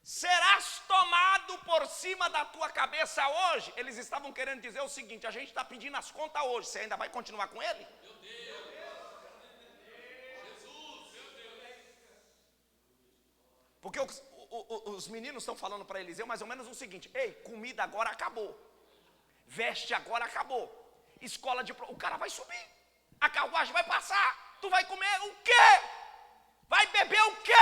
serás tomado por cima da tua cabeça hoje? Eles estavam querendo dizer o seguinte: a gente está pedindo as contas hoje, você ainda vai continuar com ele? Meu Deus. Jesus, meu Deus. Porque os meninos estão falando para Eliseu mais ou menos o seguinte: ei, comida agora acabou, veste agora acabou, escola de... O cara vai subir, a carruagem vai passar, tu vai comer o quê? Vai beber o quê?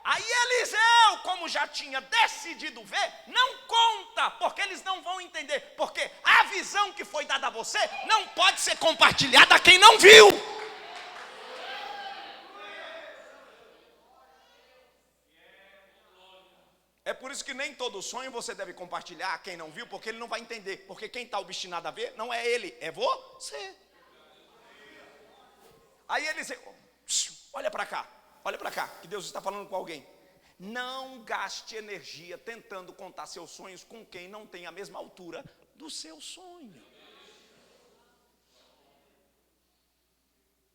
Aí Eliseu, como já tinha decidido ver, não conta, porque eles não vão entender, porque a visão que foi dada a você não pode ser compartilhada a quem não viu. É por isso que nem todo sonho você deve compartilhar a quem não viu, porque ele não vai entender, porque quem está obstinado a ver não é ele, é você. Aí Eliseu, olha para cá, que Deus está falando com alguém. Não gaste energia tentando contar seus sonhos com quem não tem a mesma altura do seu sonho.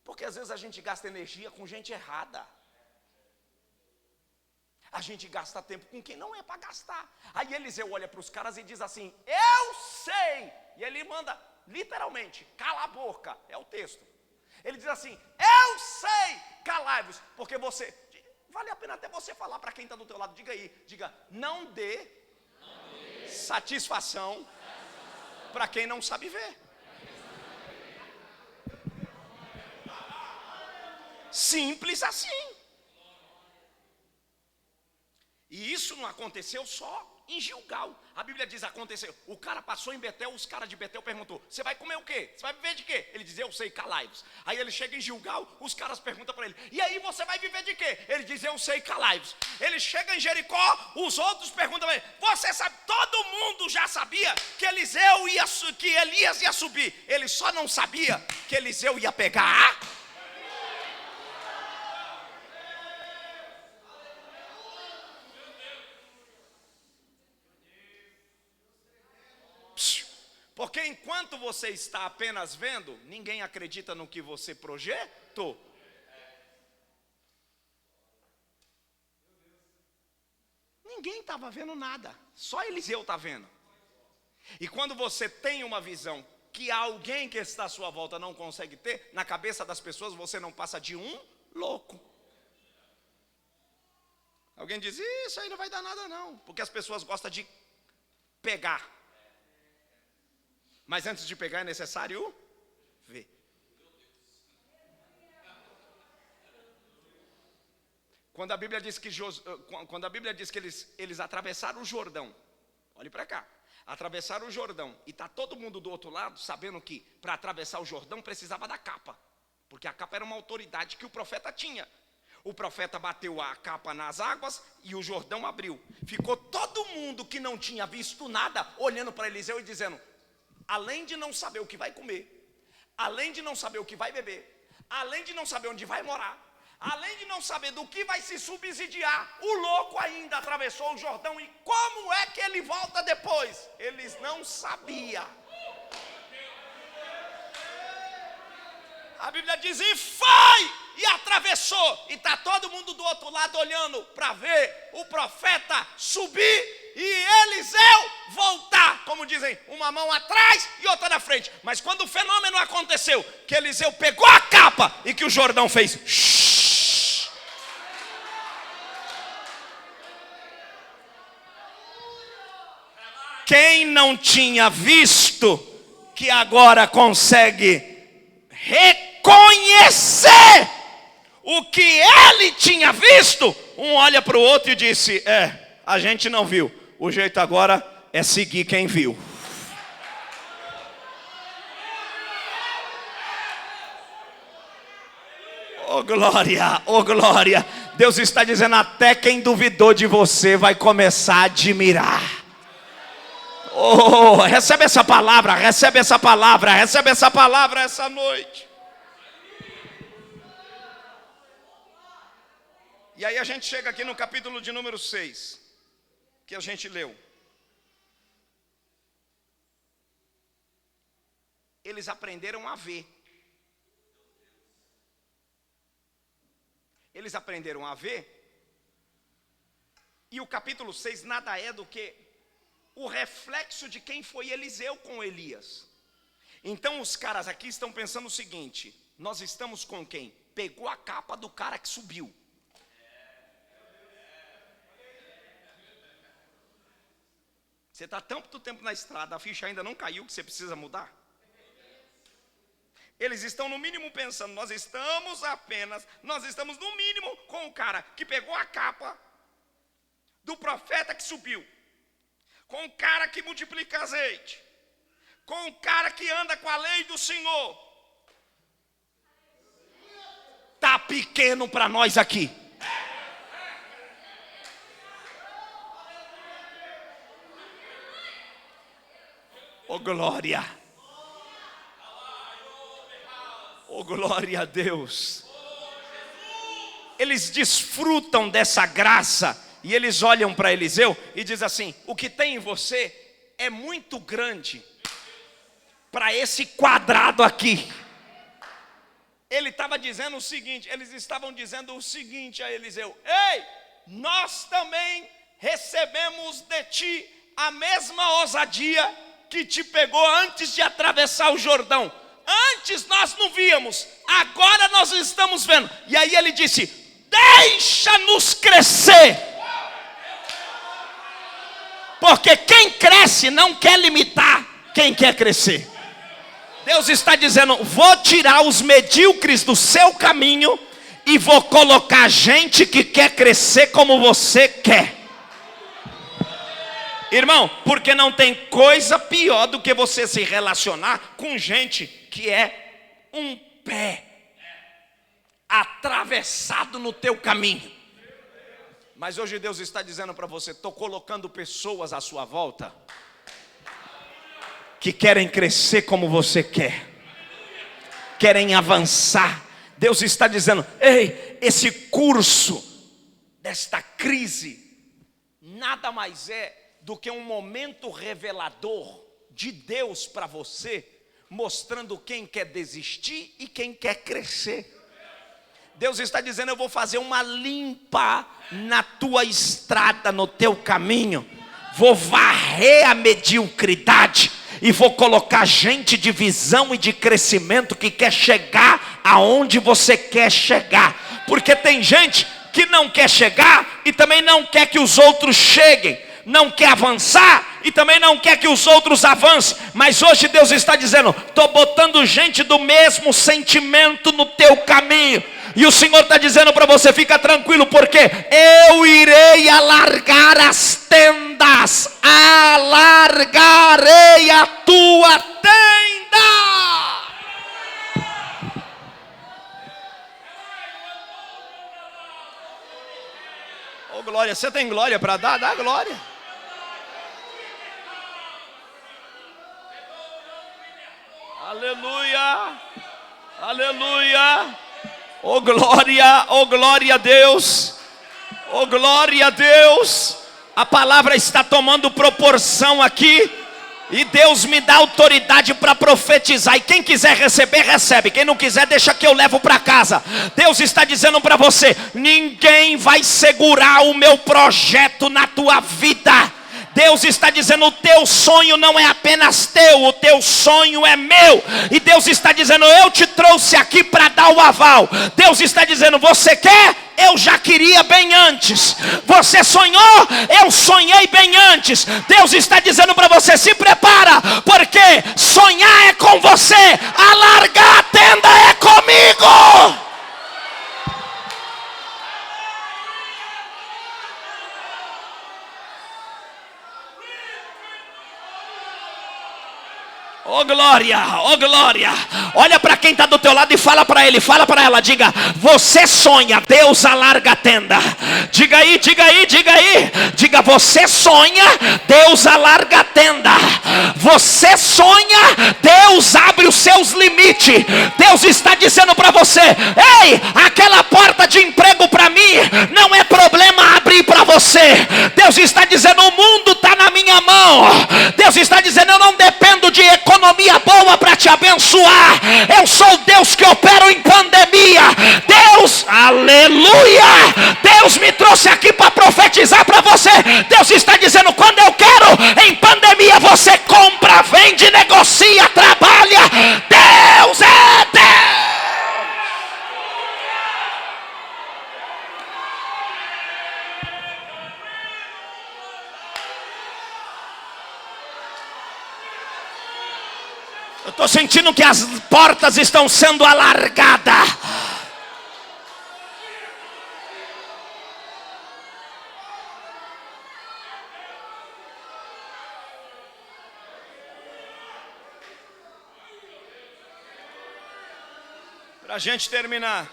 Porque às vezes a gente gasta energia com gente errada. A gente gasta tempo com quem não é para gastar. Aí Eliseu olha para os caras e diz assim: eu sei. E ele manda, literalmente, cala a boca, é o texto. Ele diz assim: eu sei, calai-vos, porque você... Vale a pena até você falar para quem está do teu lado. Diga aí, diga, não dê satisfação para quem não sabe ver. Simples assim. E isso não aconteceu só em Gilgal. A Bíblia diz, aconteceu. O cara passou em Betel, os caras de Betel perguntou: você vai comer o quê? Você vai viver de quê? Ele diz: eu sei, calai-vos. Aí ele chega em Gilgal, os caras perguntam para ele: e aí você vai viver de quê? Ele diz: eu sei, calai-vos. Ele chega em Jericó, os outros perguntam para ele: você sabe? Todo mundo já sabia que que Elias ia subir. Ele só não sabia que Eliseu ia pegar Porque enquanto você está apenas vendo, ninguém acredita no que você projetou. Ninguém estava vendo nada, só Eliseu está vendo. E quando você tem uma visão que alguém que está à sua volta não consegue ter, na cabeça das pessoas você não passa de um louco. Alguém diz: isso aí não vai dar nada não, porque as pessoas gostam de pegar. Mas antes de pegar é necessário ver. Quando a Bíblia diz que eles atravessaram o Jordão, olhe para cá, atravessaram o Jordão, e está todo mundo do outro lado, sabendo que para atravessar o Jordão precisava da capa, porque a capa era uma autoridade que o profeta tinha. O profeta bateu a capa nas águas e o Jordão abriu. Ficou todo mundo que não tinha visto nada olhando para Eliseu e dizendo: além de não saber o que vai comer, além de não saber o que vai beber, além de não saber onde vai morar, além de não saber do que vai se subsidiar, o louco ainda atravessou o Jordão. E como é que ele volta depois? Eles não sabiam. A Bíblia diz: e foi, e atravessou, e está todo mundo do outro lado olhando para ver o profeta subir e Eliseu voltar, como dizem, uma mão atrás e outra na frente. Mas quando o fenômeno aconteceu, que Eliseu pegou a capa e que o Jordão fez shhh, quem não tinha visto, que agora consegue reconhecer o que ele tinha visto, um olha para o outro e disse: a gente não viu, o jeito agora é seguir quem viu. Oh glória, oh glória. Deus está dizendo: até quem duvidou de você vai começar a admirar. Oh, recebe essa palavra, recebe essa palavra, recebe essa palavra essa noite. E aí a gente chega aqui no capítulo de número 6, que a gente leu. Eles aprenderam a ver. Eles aprenderam a ver. E o capítulo 6 nada é do que o reflexo de quem foi Eliseu com Elias. Então os caras aqui estão pensando o seguinte: nós estamos com quem? Pegou a capa do cara que subiu. Você está tanto tempo na estrada, a ficha ainda não caiu que você precisa mudar? Eles estão no mínimo pensando, nós estamos no mínimo com o cara que pegou a capa do profeta que subiu, com o cara que multiplica azeite, com o cara que anda com a lei do Senhor. Está pequeno para nós aqui. Oh glória, oh glória a Deus. Eles desfrutam dessa graça e eles olham para Eliseu e dizem assim: o que tem em você é muito grande para esse quadrado aqui. Ele estava dizendo o seguinte, eles estavam dizendo o seguinte a Eliseu: ei, nós também recebemos de ti a mesma ousadia que te pegou antes de atravessar o Jordão. Antes nós não víamos, agora nós estamos vendo. E aí ele disse: deixa-nos crescer. Porque quem cresce não quer limitar quem quer crescer. Deus está dizendo: vou tirar os medíocres do seu caminho e vou colocar gente que quer crescer como você quer. Irmão, porque não tem coisa pior do que você se relacionar com gente que é um pé atravessado no teu caminho. Mas hoje Deus está dizendo para você: estou colocando pessoas à sua volta que querem crescer como você quer, querem avançar. Deus está dizendo: ei, esse curso desta crise nada mais é do que um momento revelador de Deus para você, mostrando quem quer desistir e quem quer crescer. Deus está dizendo: eu vou fazer uma limpa na tua estrada, no teu caminho, vou varrer a mediocridade e vou colocar gente de visão e de crescimento que quer chegar aonde você quer chegar. Porque tem gente que não quer chegar e também não quer que os outros cheguem, não quer avançar e também não quer que os outros avancem. Mas hoje Deus está dizendo: estou botando gente do mesmo sentimento no teu caminho. E o Senhor está dizendo para você: fica tranquilo, porque eu irei alargar as tendas, alargarei a tua tenda. Oh glória, você tem glória para dar? Dá glória. Aleluia, aleluia. Oh glória a Deus, oh glória a Deus. A palavra está tomando proporção aqui, e Deus me dá autoridade para profetizar. E quem quiser receber, recebe. Quem não quiser, deixa que eu levo para casa. Deus está dizendo para você: ninguém vai segurar o meu projeto na tua vida. Deus está dizendo: o teu sonho não é apenas teu, o teu sonho é meu. E Deus está dizendo: eu te trouxe aqui para dar o aval. Deus está dizendo: você quer? Eu já queria bem antes. Você sonhou? Eu sonhei bem antes. Deus está dizendo para você: se prepara, porque sonhar é com você, alargar a tenda é comigo. Oh glória, oh glória. Olha para quem está do teu lado e fala para ele, fala para ela, diga: você sonha, Deus alarga a tenda. Diga aí, diga aí, diga aí. Diga: você sonha, Deus alarga a tenda. Você sonha, Deus abre os seus limites. Deus está dizendo para você: ei, aquela porta de emprego para mim não é problema abrir para você. Deus está dizendo: o mundo está na minha mão. Deus está dizendo: eu não dependo de economia boa para te abençoar. Eu sou o Deus que opera em pandemia. Deus, aleluia, Deus me trouxe aqui para profetizar para você. Deus está dizendo: quando eu quero, em pandemia você compra, vende, negocia, trabalha. Deus é Deus. sentindo que as portas estão sendo alargadas. Para a gente terminar.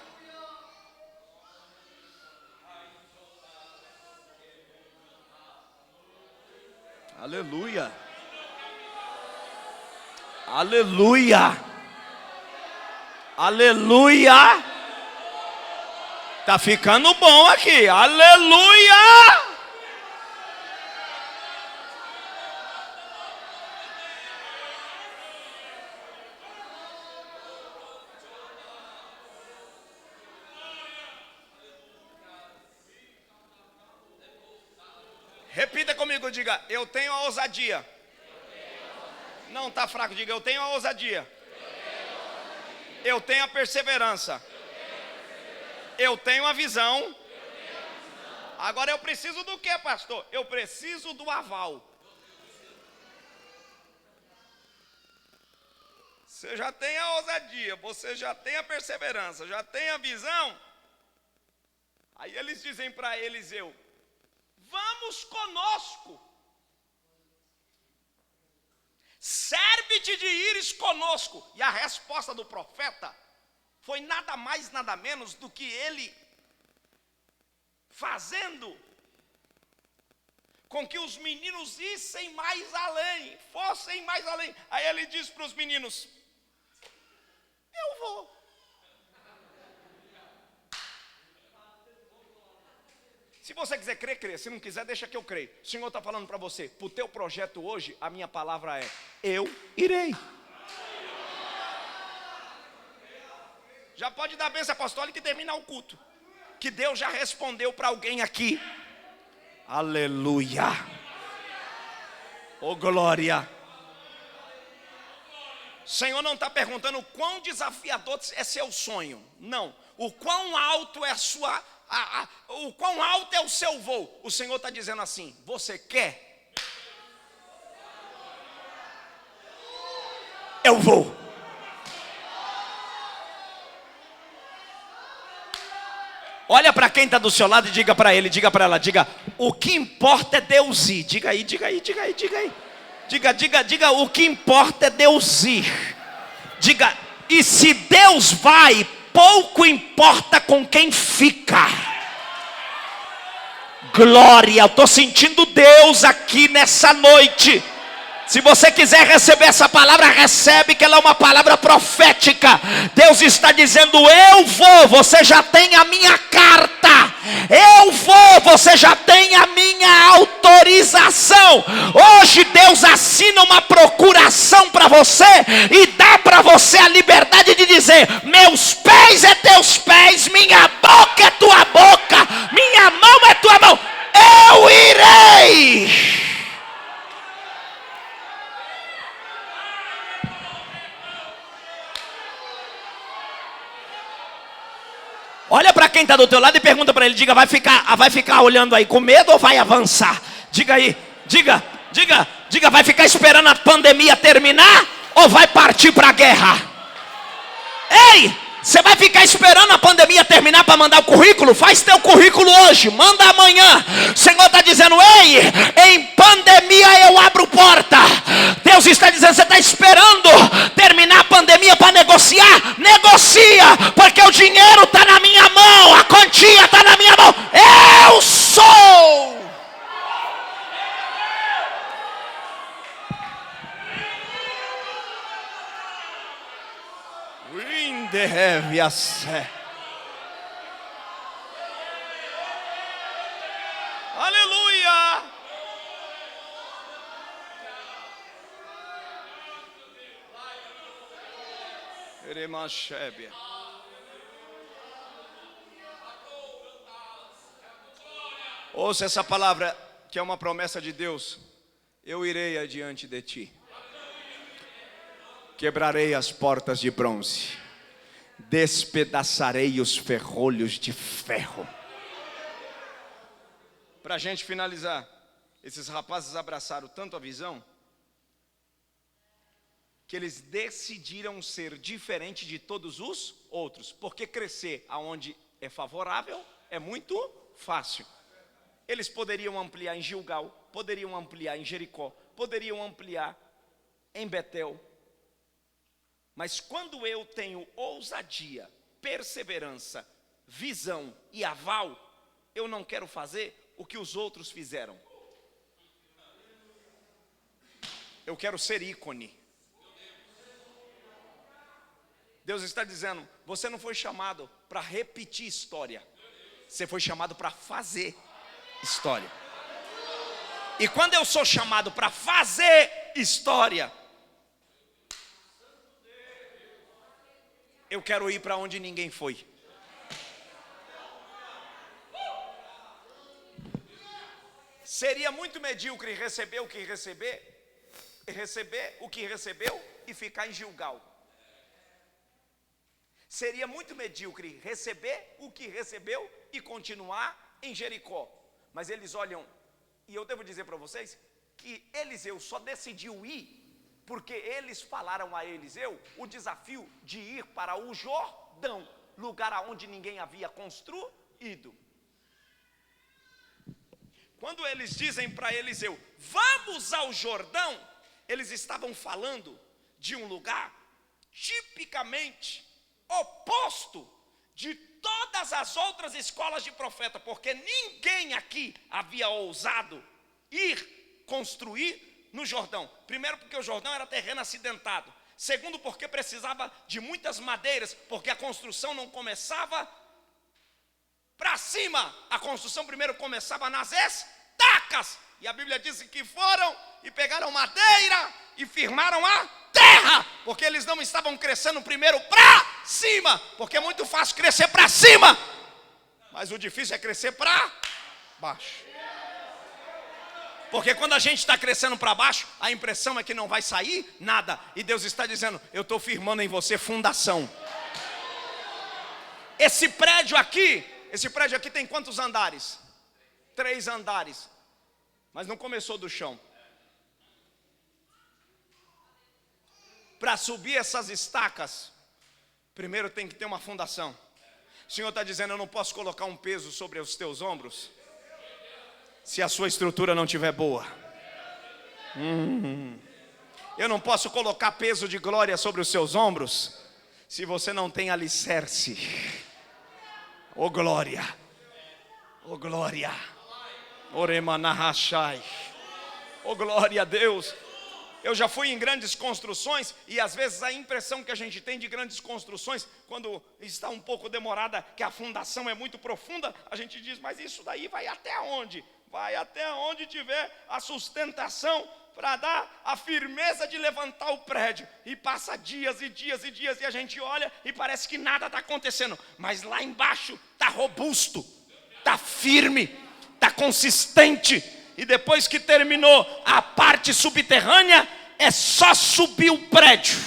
Aleluia. Aleluia. Aleluia. Tá ficando bom aqui. Aleluia. Repita comigo, diga: eu tenho a ousadia. Não, está fraco, diga: eu tenho a ousadia. Eu tenho a perseverança. Eu tenho a visão. Agora eu preciso do que, pastor? Eu preciso do aval. Você já tem a ousadia, você já tem a perseverança, já tem a visão. Aí eles dizem para Eliseu: vamos conosco. Serve-te de ires conosco. E a resposta do profeta foi nada mais, nada menos do que ele fazendo com que os meninos fossem mais além. Aí ele diz para os meninos: eu vou. Se você quiser crer, crê. Se não quiser, deixa que eu creio. O Senhor está falando para você: para o teu projeto hoje, a minha palavra é: eu irei. Já pode dar a bênção apostólica e terminar o culto, que Deus já respondeu para alguém aqui. Aleluia. Oh glória. O Senhor não está perguntando o quão desafiador é seu sonho. Não. O quão alto é a sua... o quão alto é o seu voo. O Senhor está dizendo assim: você quer? Eu vou. Olha para quem está do seu lado e diga para ele, diga para ela, diga: o que importa é Deus ir. Diga aí, diga aí, diga aí, diga aí. Diga, o que importa é Deus ir. Diga: e se Deus vai, pouco importa com quem fica. Glória, eu estou sentindo Deus aqui nessa noite. Se você quiser receber essa palavra, recebe, que ela é uma palavra profética. Deus está dizendo: eu vou, você já tem a minha carta. Eu vou, você já tem a minha autorização. Hoje Deus assina uma procuração para você e dá para você a liberdade de dizer: meus pés é teus pés, minha boca é tua boca, minha mão é tua mão. Eu irei. Olha para quem está do teu lado e pergunta para ele, diga: vai ficar olhando aí com medo ou vai avançar? Diga aí, diga, vai ficar esperando a pandemia terminar ou vai partir para a guerra? Ei, você vai ficar esperando a pandemia terminar para mandar o currículo? Faz teu currículo hoje, manda amanhã. O Senhor está dizendo: ei, em pandemia eu abro porta. Deus está dizendo: você está esperando terminar a pandemia para negociar? Negocia, porque o dinheiro está na minha mão, a quantia está na minha mão. Eu sou. Deve a sé. Aleluia. Eremachébia. Ouça essa palavra, que é uma promessa de Deus: eu irei adiante de ti, quebrarei as portas de bronze, despedaçarei os ferrolhos de ferro. Para a gente finalizar, esses rapazes abraçaram tanto a visão que eles decidiram ser diferente de todos os outros, porque crescer aonde é favorável é muito fácil. Eles poderiam ampliar em Gilgal, poderiam ampliar em Jericó, poderiam ampliar em Betel. Mas quando eu tenho ousadia, perseverança, visão e aval, eu não quero fazer o que os outros fizeram. Eu quero ser ícone. Deus está dizendo, você não foi chamado para repetir história, você foi chamado para fazer história. E quando eu sou chamado para fazer história, eu quero ir para onde ninguém foi. Seria muito medíocre receber o que recebeu e ficar em Gilgal. Seria muito medíocre receber o que recebeu e continuar em Jericó. Mas eles olham, e eu devo dizer para vocês, que Eliseu só decidiu ir porque eles falaram a Eliseu o desafio de ir para o Jordão, lugar aonde ninguém havia construído. Quando eles dizem para Eliseu, vamos ao Jordão, eles estavam falando de um lugar tipicamente oposto de todas as outras escolas de profeta, porque ninguém aqui havia ousado ir construir no Jordão. Primeiro porque o Jordão era terreno acidentado. Segundo porque precisava de muitas madeiras, porque a construção não começava para cima. A construção primeiro começava nas estacas. E a Bíblia diz que foram e pegaram madeira e firmaram a terra, porque eles não estavam crescendo primeiro para cima, porque é muito fácil crescer para cima, mas o difícil é crescer para baixo. Porque quando a gente está crescendo para baixo, a impressão é que não vai sair nada. E Deus está dizendo, eu estou firmando em você fundação. Esse prédio aqui tem quantos andares? 3 andares. Mas não começou do chão. Para subir essas estacas, primeiro tem que ter uma fundação. O Senhor está dizendo, eu não posso colocar um peso sobre os teus ombros se a sua estrutura não estiver boa. Eu não posso colocar peso de glória sobre os seus ombros se você não tem alicerce. Oh glória, oh glória, Oremanahashai, oh glória a Deus. Eu já fui em grandes construções e às vezes a impressão que a gente tem de grandes construções, quando está um pouco demorada, que a fundação é muito profunda, a gente diz, mas isso daí vai até onde? Vai até onde tiver a sustentação para dar a firmeza de levantar o prédio. E passa dias e dias e dias e a gente olha e parece que nada está acontecendo. Mas lá embaixo está robusto, está firme, está consistente. E depois que terminou a parte subterrânea, é só subir o prédio.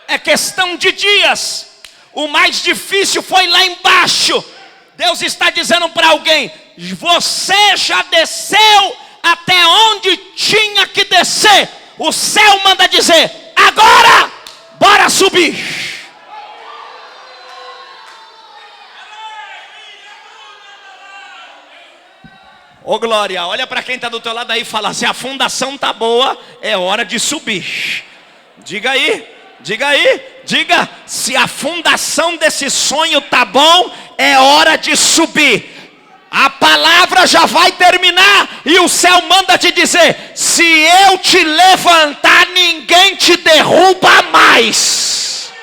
É questão de dias. O mais difícil foi lá embaixo. Deus está dizendo para alguém, você já desceu até onde tinha que descer. O céu manda dizer, agora, bora subir. Ô glória, olha para quem está do teu lado aí e fala, se a fundação está boa, é hora de subir. Diga aí, diga, se a fundação desse sonho está bom, é hora de subir. A palavra já vai terminar e o céu manda te dizer, se eu te levantar, ninguém te derruba mais.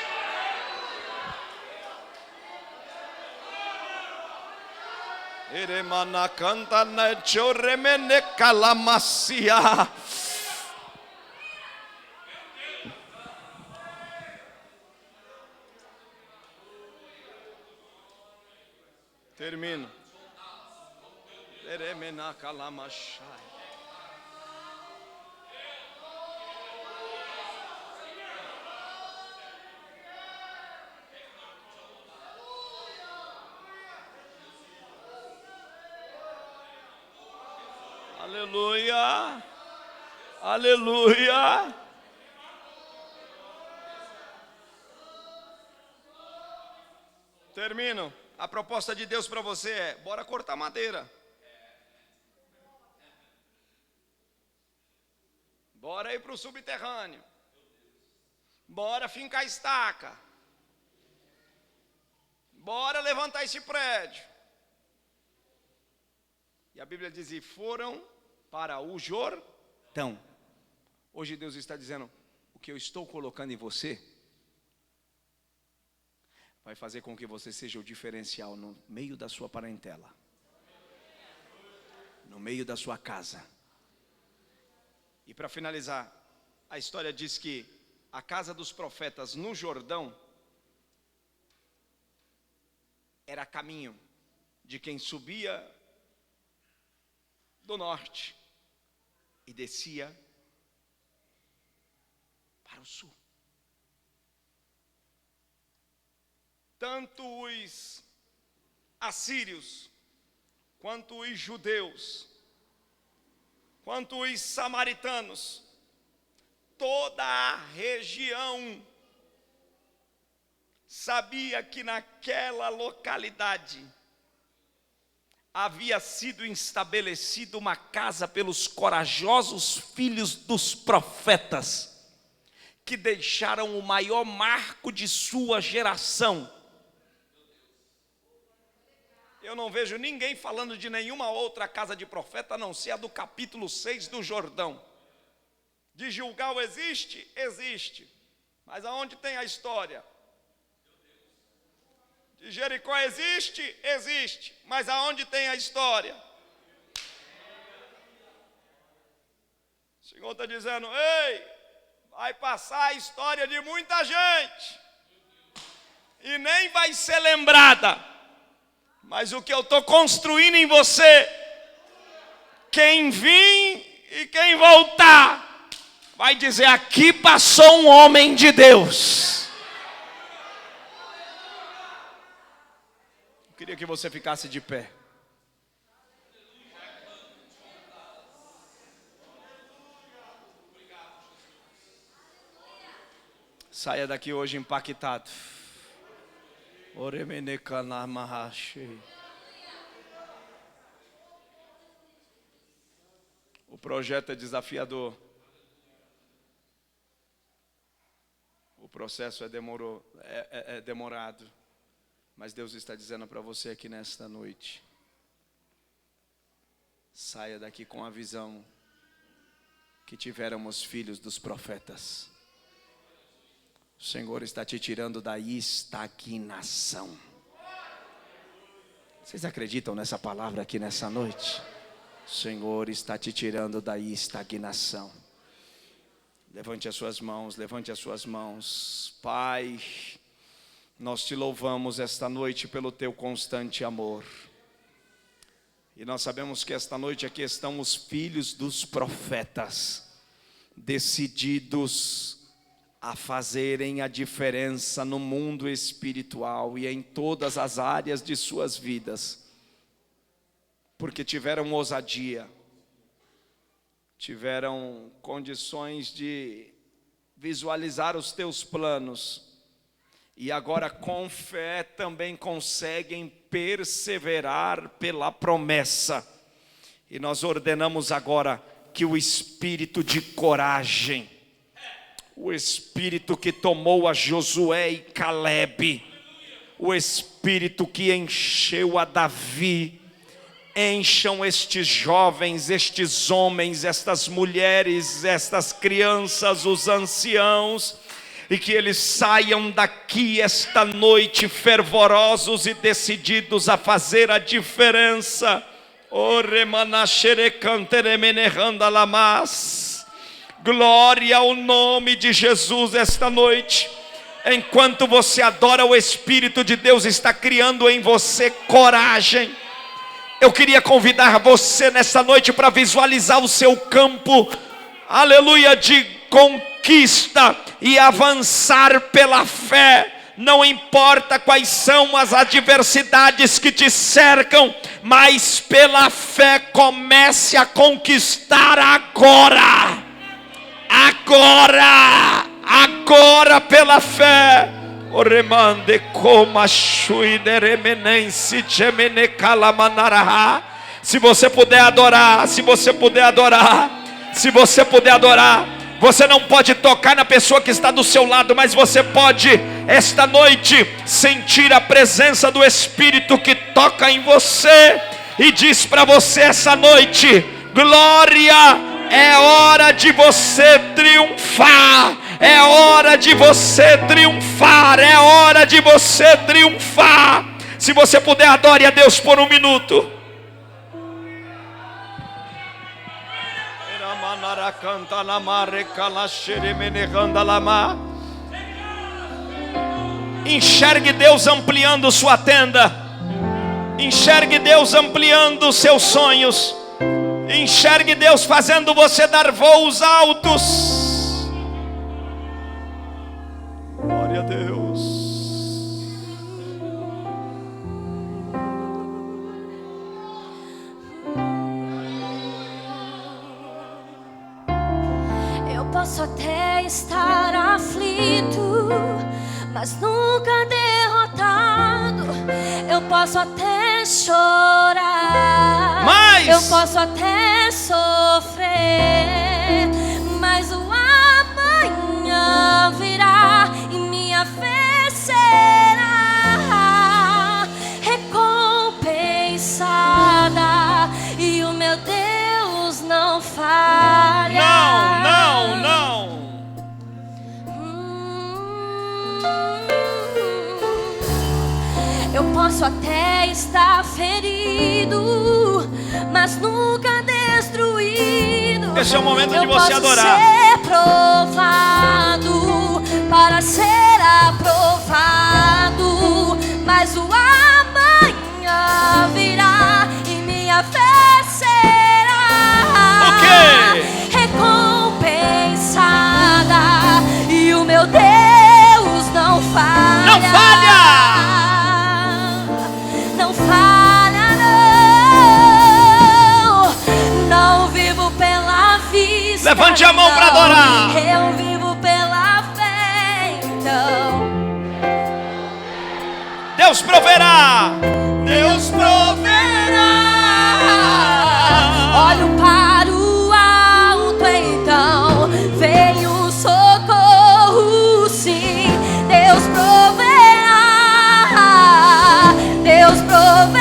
Termino. Aleluia, Aleluia. Termino. A proposta de Deus para você é: bora cortar madeira. Bora ir para o subterrâneo. Bora fincar estaca. Bora levantar esse prédio. E a Bíblia diz: e foram para o Jordão. Hoje Deus está dizendo: o que eu estou colocando em você vai fazer com que você seja o diferencial no meio da sua parentela, no meio da sua casa. E para finalizar, a história diz que a casa dos profetas no Jordão era caminho de quem subia do norte e descia para o sul. Tanto os assírios, quanto os judeus, quanto os samaritanos, toda a região sabia que naquela localidade havia sido estabelecida uma casa pelos corajosos filhos dos profetas, que deixaram o maior marco de sua geração. Eu não vejo ninguém falando de nenhuma outra casa de profeta, a não ser a do capítulo 6 do Jordão. De Gilgal existe? Existe. Mas aonde tem a história? De Jericó existe? Existe. Mas aonde tem a história? O Senhor está dizendo: ei, vai passar a história de muita gente, e nem vai ser lembrada. Mas o que eu estou construindo em você, quem vir e quem voltar, vai dizer: aqui passou um homem de Deus. Eu queria que você ficasse de pé. Saia daqui hoje impactado. O projeto é desafiador. O processo é demorado. Mas Deus está dizendo para você aqui nesta noite: saia daqui com a visão que tiveram os filhos dos profetas. O Senhor está te tirando da estagnação. Vocês acreditam nessa palavra aqui nessa noite? O Senhor está te tirando da estagnação. Levante as suas mãos, levante as suas mãos. Pai, nós te louvamos esta noite pelo teu constante amor. E nós sabemos que esta noite aqui estão os filhos dos profetas, decididos a fazerem a diferença no mundo espiritual e em todas as áreas de suas vidas, porque tiveram ousadia, tiveram condições de visualizar os teus planos, e agora com fé também conseguem perseverar pela promessa. E nós ordenamos agora que o espírito de coragem, o espírito que tomou a Josué e Calebe, o espírito que encheu a Davi, encham estes jovens, estes homens, estas mulheres, estas crianças, os anciãos, e que eles saiam daqui esta noite fervorosos e decididos a fazer a diferença. Glória ao nome de Jesus esta noite. Enquanto você adora, o Espírito de Deus está criando em você coragem. Eu queria convidar você nessa noite para visualizar o seu campo, aleluia, de conquista e avançar pela fé. Não importa quais são as adversidades que te cercam, mas pela fé comece a conquistar agora. agora pela fé. Oremande coma shuideremenense chemene calamanaraha. Se você puder adorar, se você puder adorar, se você puder adorar. Você não pode tocar na pessoa que está do seu lado, mas você pode, esta noite, sentir a presença do Espírito que toca em você e diz para você essa noite: glória, é hora de você triunfar, é hora de você triunfar, é hora de você triunfar. Se você puder, adore a Deus por um minuto. Enxergue Deus ampliando sua tenda. Enxergue Deus ampliando seus sonhos. Enxergue Deus fazendo você dar voos altos. Glória a Deus. Posso até estar aflito, mas nunca derrotado. Eu posso até chorar, mas eu posso até sofrer, mas o amanhã virá e minha fé será recompensada e o meu Deus não falha. Não. Eu posso até estar ferido, mas nunca destruído. Esse é o momento de você adorar. Eu posso ser provado para ser aprovado, mas o amanhã virá e minha fé será recompensada e o meu Deus não falha. Não falha! Não falha, não vivo pela vista. Levante a mão para adorar. Eu vivo pela fé, então. Deus proverá. Deus proverá. Olho para o alto, então vem o socorro, sim. Deus proverá. Deus proverá.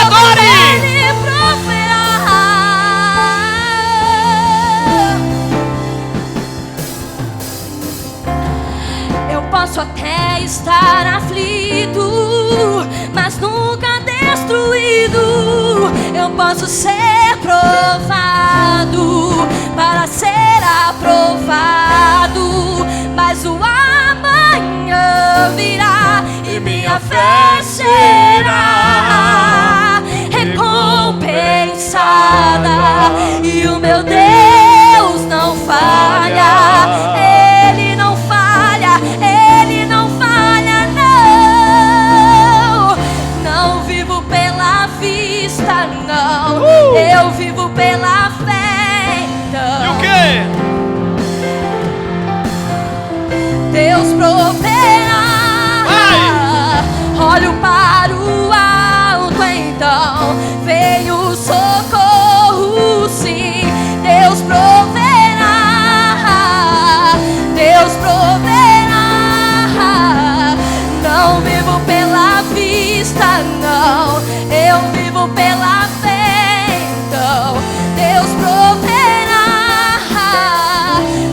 Adore! Ele proverá. Eu posso até estar aflito, mas nunca destruído. Eu posso ser provado para ser aprovado, mas o amanhã virá e minha fé será recompensada e o meu Deus não falha. Ele não falha, Ele não falha, não. Não vivo pela vista, não. Eu vivo pela fé, então. E o quê? Deus proverá. Olho para o alto, então vem o socorro, sim. Deus proverá. Deus proverá. Não vivo pela vista, não. Eu vivo pela fé, então. Deus proverá.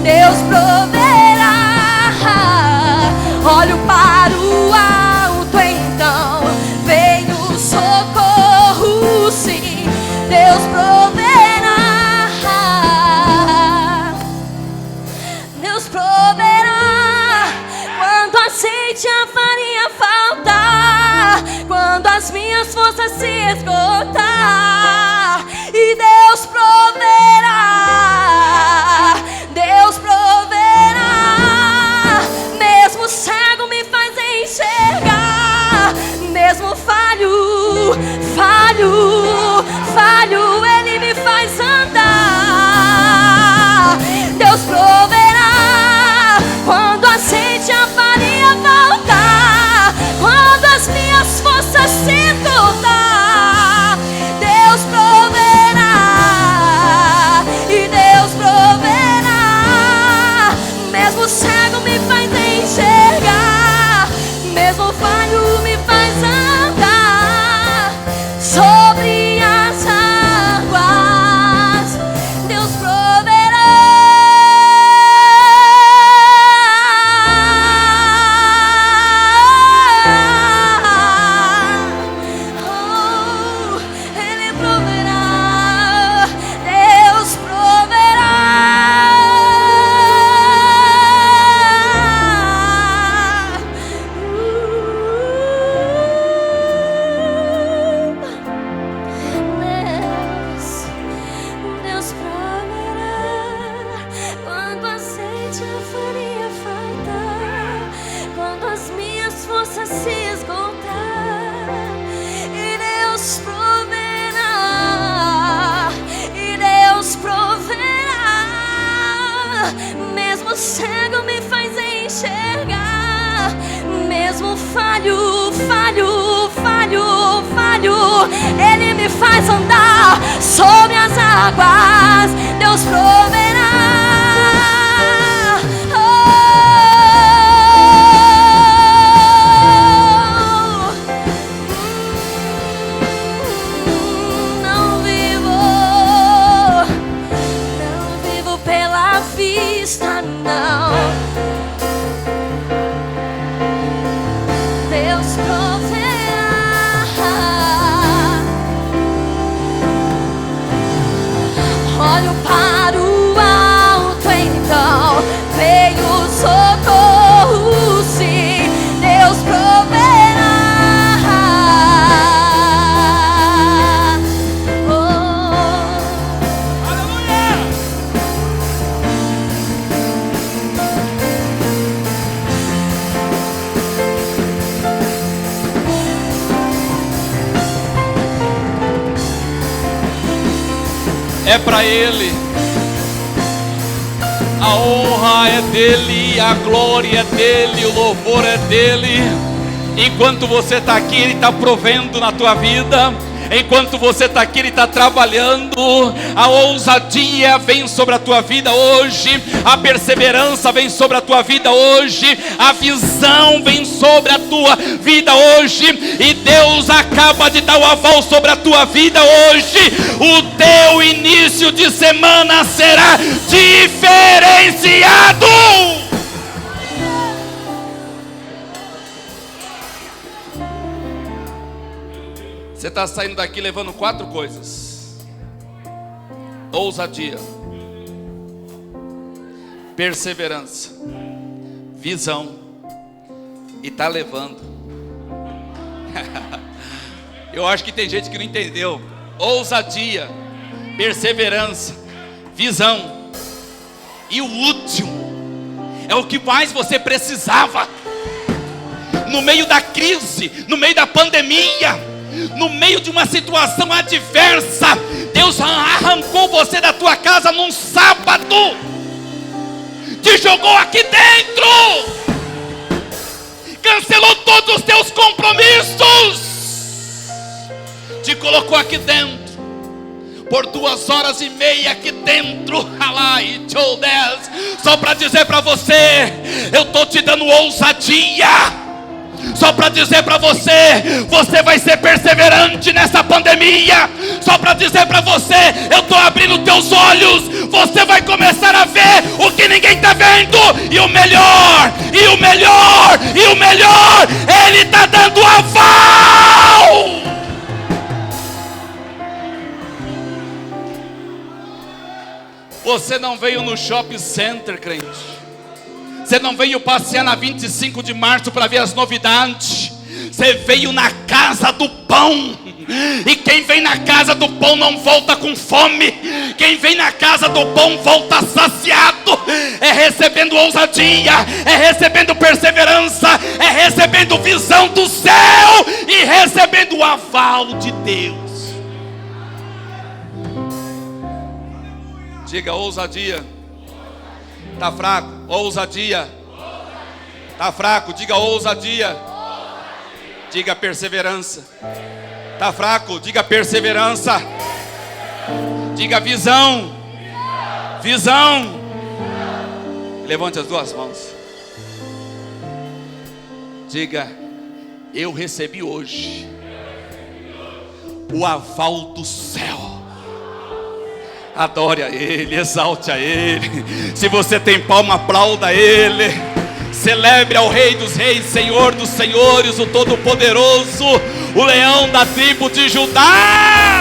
Deus proverá. falho, falho, falho, falho. Ele me faz andar sobre as águas. Deus proverá. Não vivo pela vista, não. Deus proverá. Olho para o alto, então veio o socorro, sim. Deus proverá. É para Ele, a honra é dele, a glória é dele, o louvor é dele. Enquanto você está aqui, Ele está provendo na tua vida. Enquanto você está aqui, Ele está trabalhando. A ousadia vem sobre a tua vida hoje. A perseverança vem sobre a tua vida hoje. A visão vem sobre a tua vida hoje. E Deus acaba de dar o aval sobre a tua vida hoje. O teu início de semana será diferenciado. Você está saindo daqui levando 4 coisas: ousadia, perseverança, visão, e está levando. Eu acho que tem gente que não entendeu. Ousadia, perseverança, visão, e o último é o que mais você precisava. No meio da crise, no meio da pandemia, no meio de uma situação adversa, Deus arrancou você da tua casa num sábado, te jogou aqui dentro, cancelou todos os teus compromissos, te colocou aqui dentro por 2h30 aqui dentro, só para dizer para você: eu estou te dando ousadia. Só para dizer para você, você vai ser perseverante nessa pandemia. Só para dizer para você, eu estou abrindo teus olhos. Você vai começar a ver o que ninguém está vendo. E o melhor, e o melhor, e o melhor, Ele está dando aval. Você não veio no shopping center, crente. Você não veio passear na 25 de março para ver as novidades. Você veio na casa do pão. E quem vem na casa do pão não volta com fome. Quem vem na casa do pão volta saciado. É recebendo ousadia, é recebendo perseverança, é recebendo visão do céu e recebendo o aval de Deus. Diga ousadia. Tá fraco? Ousadia. Tá fraco? Diga ousadia. Diga perseverança. Tá fraco? Diga perseverança. Diga visão. Visão. Levante as duas mãos. Diga: eu recebi hoje o aval do céu. Adore a Ele, exalte a Ele. Se você tem palma, aplauda a Ele. Celebre ao Rei dos Reis, Senhor dos Senhores, o Todo-Poderoso, o leão da tribo de Judá.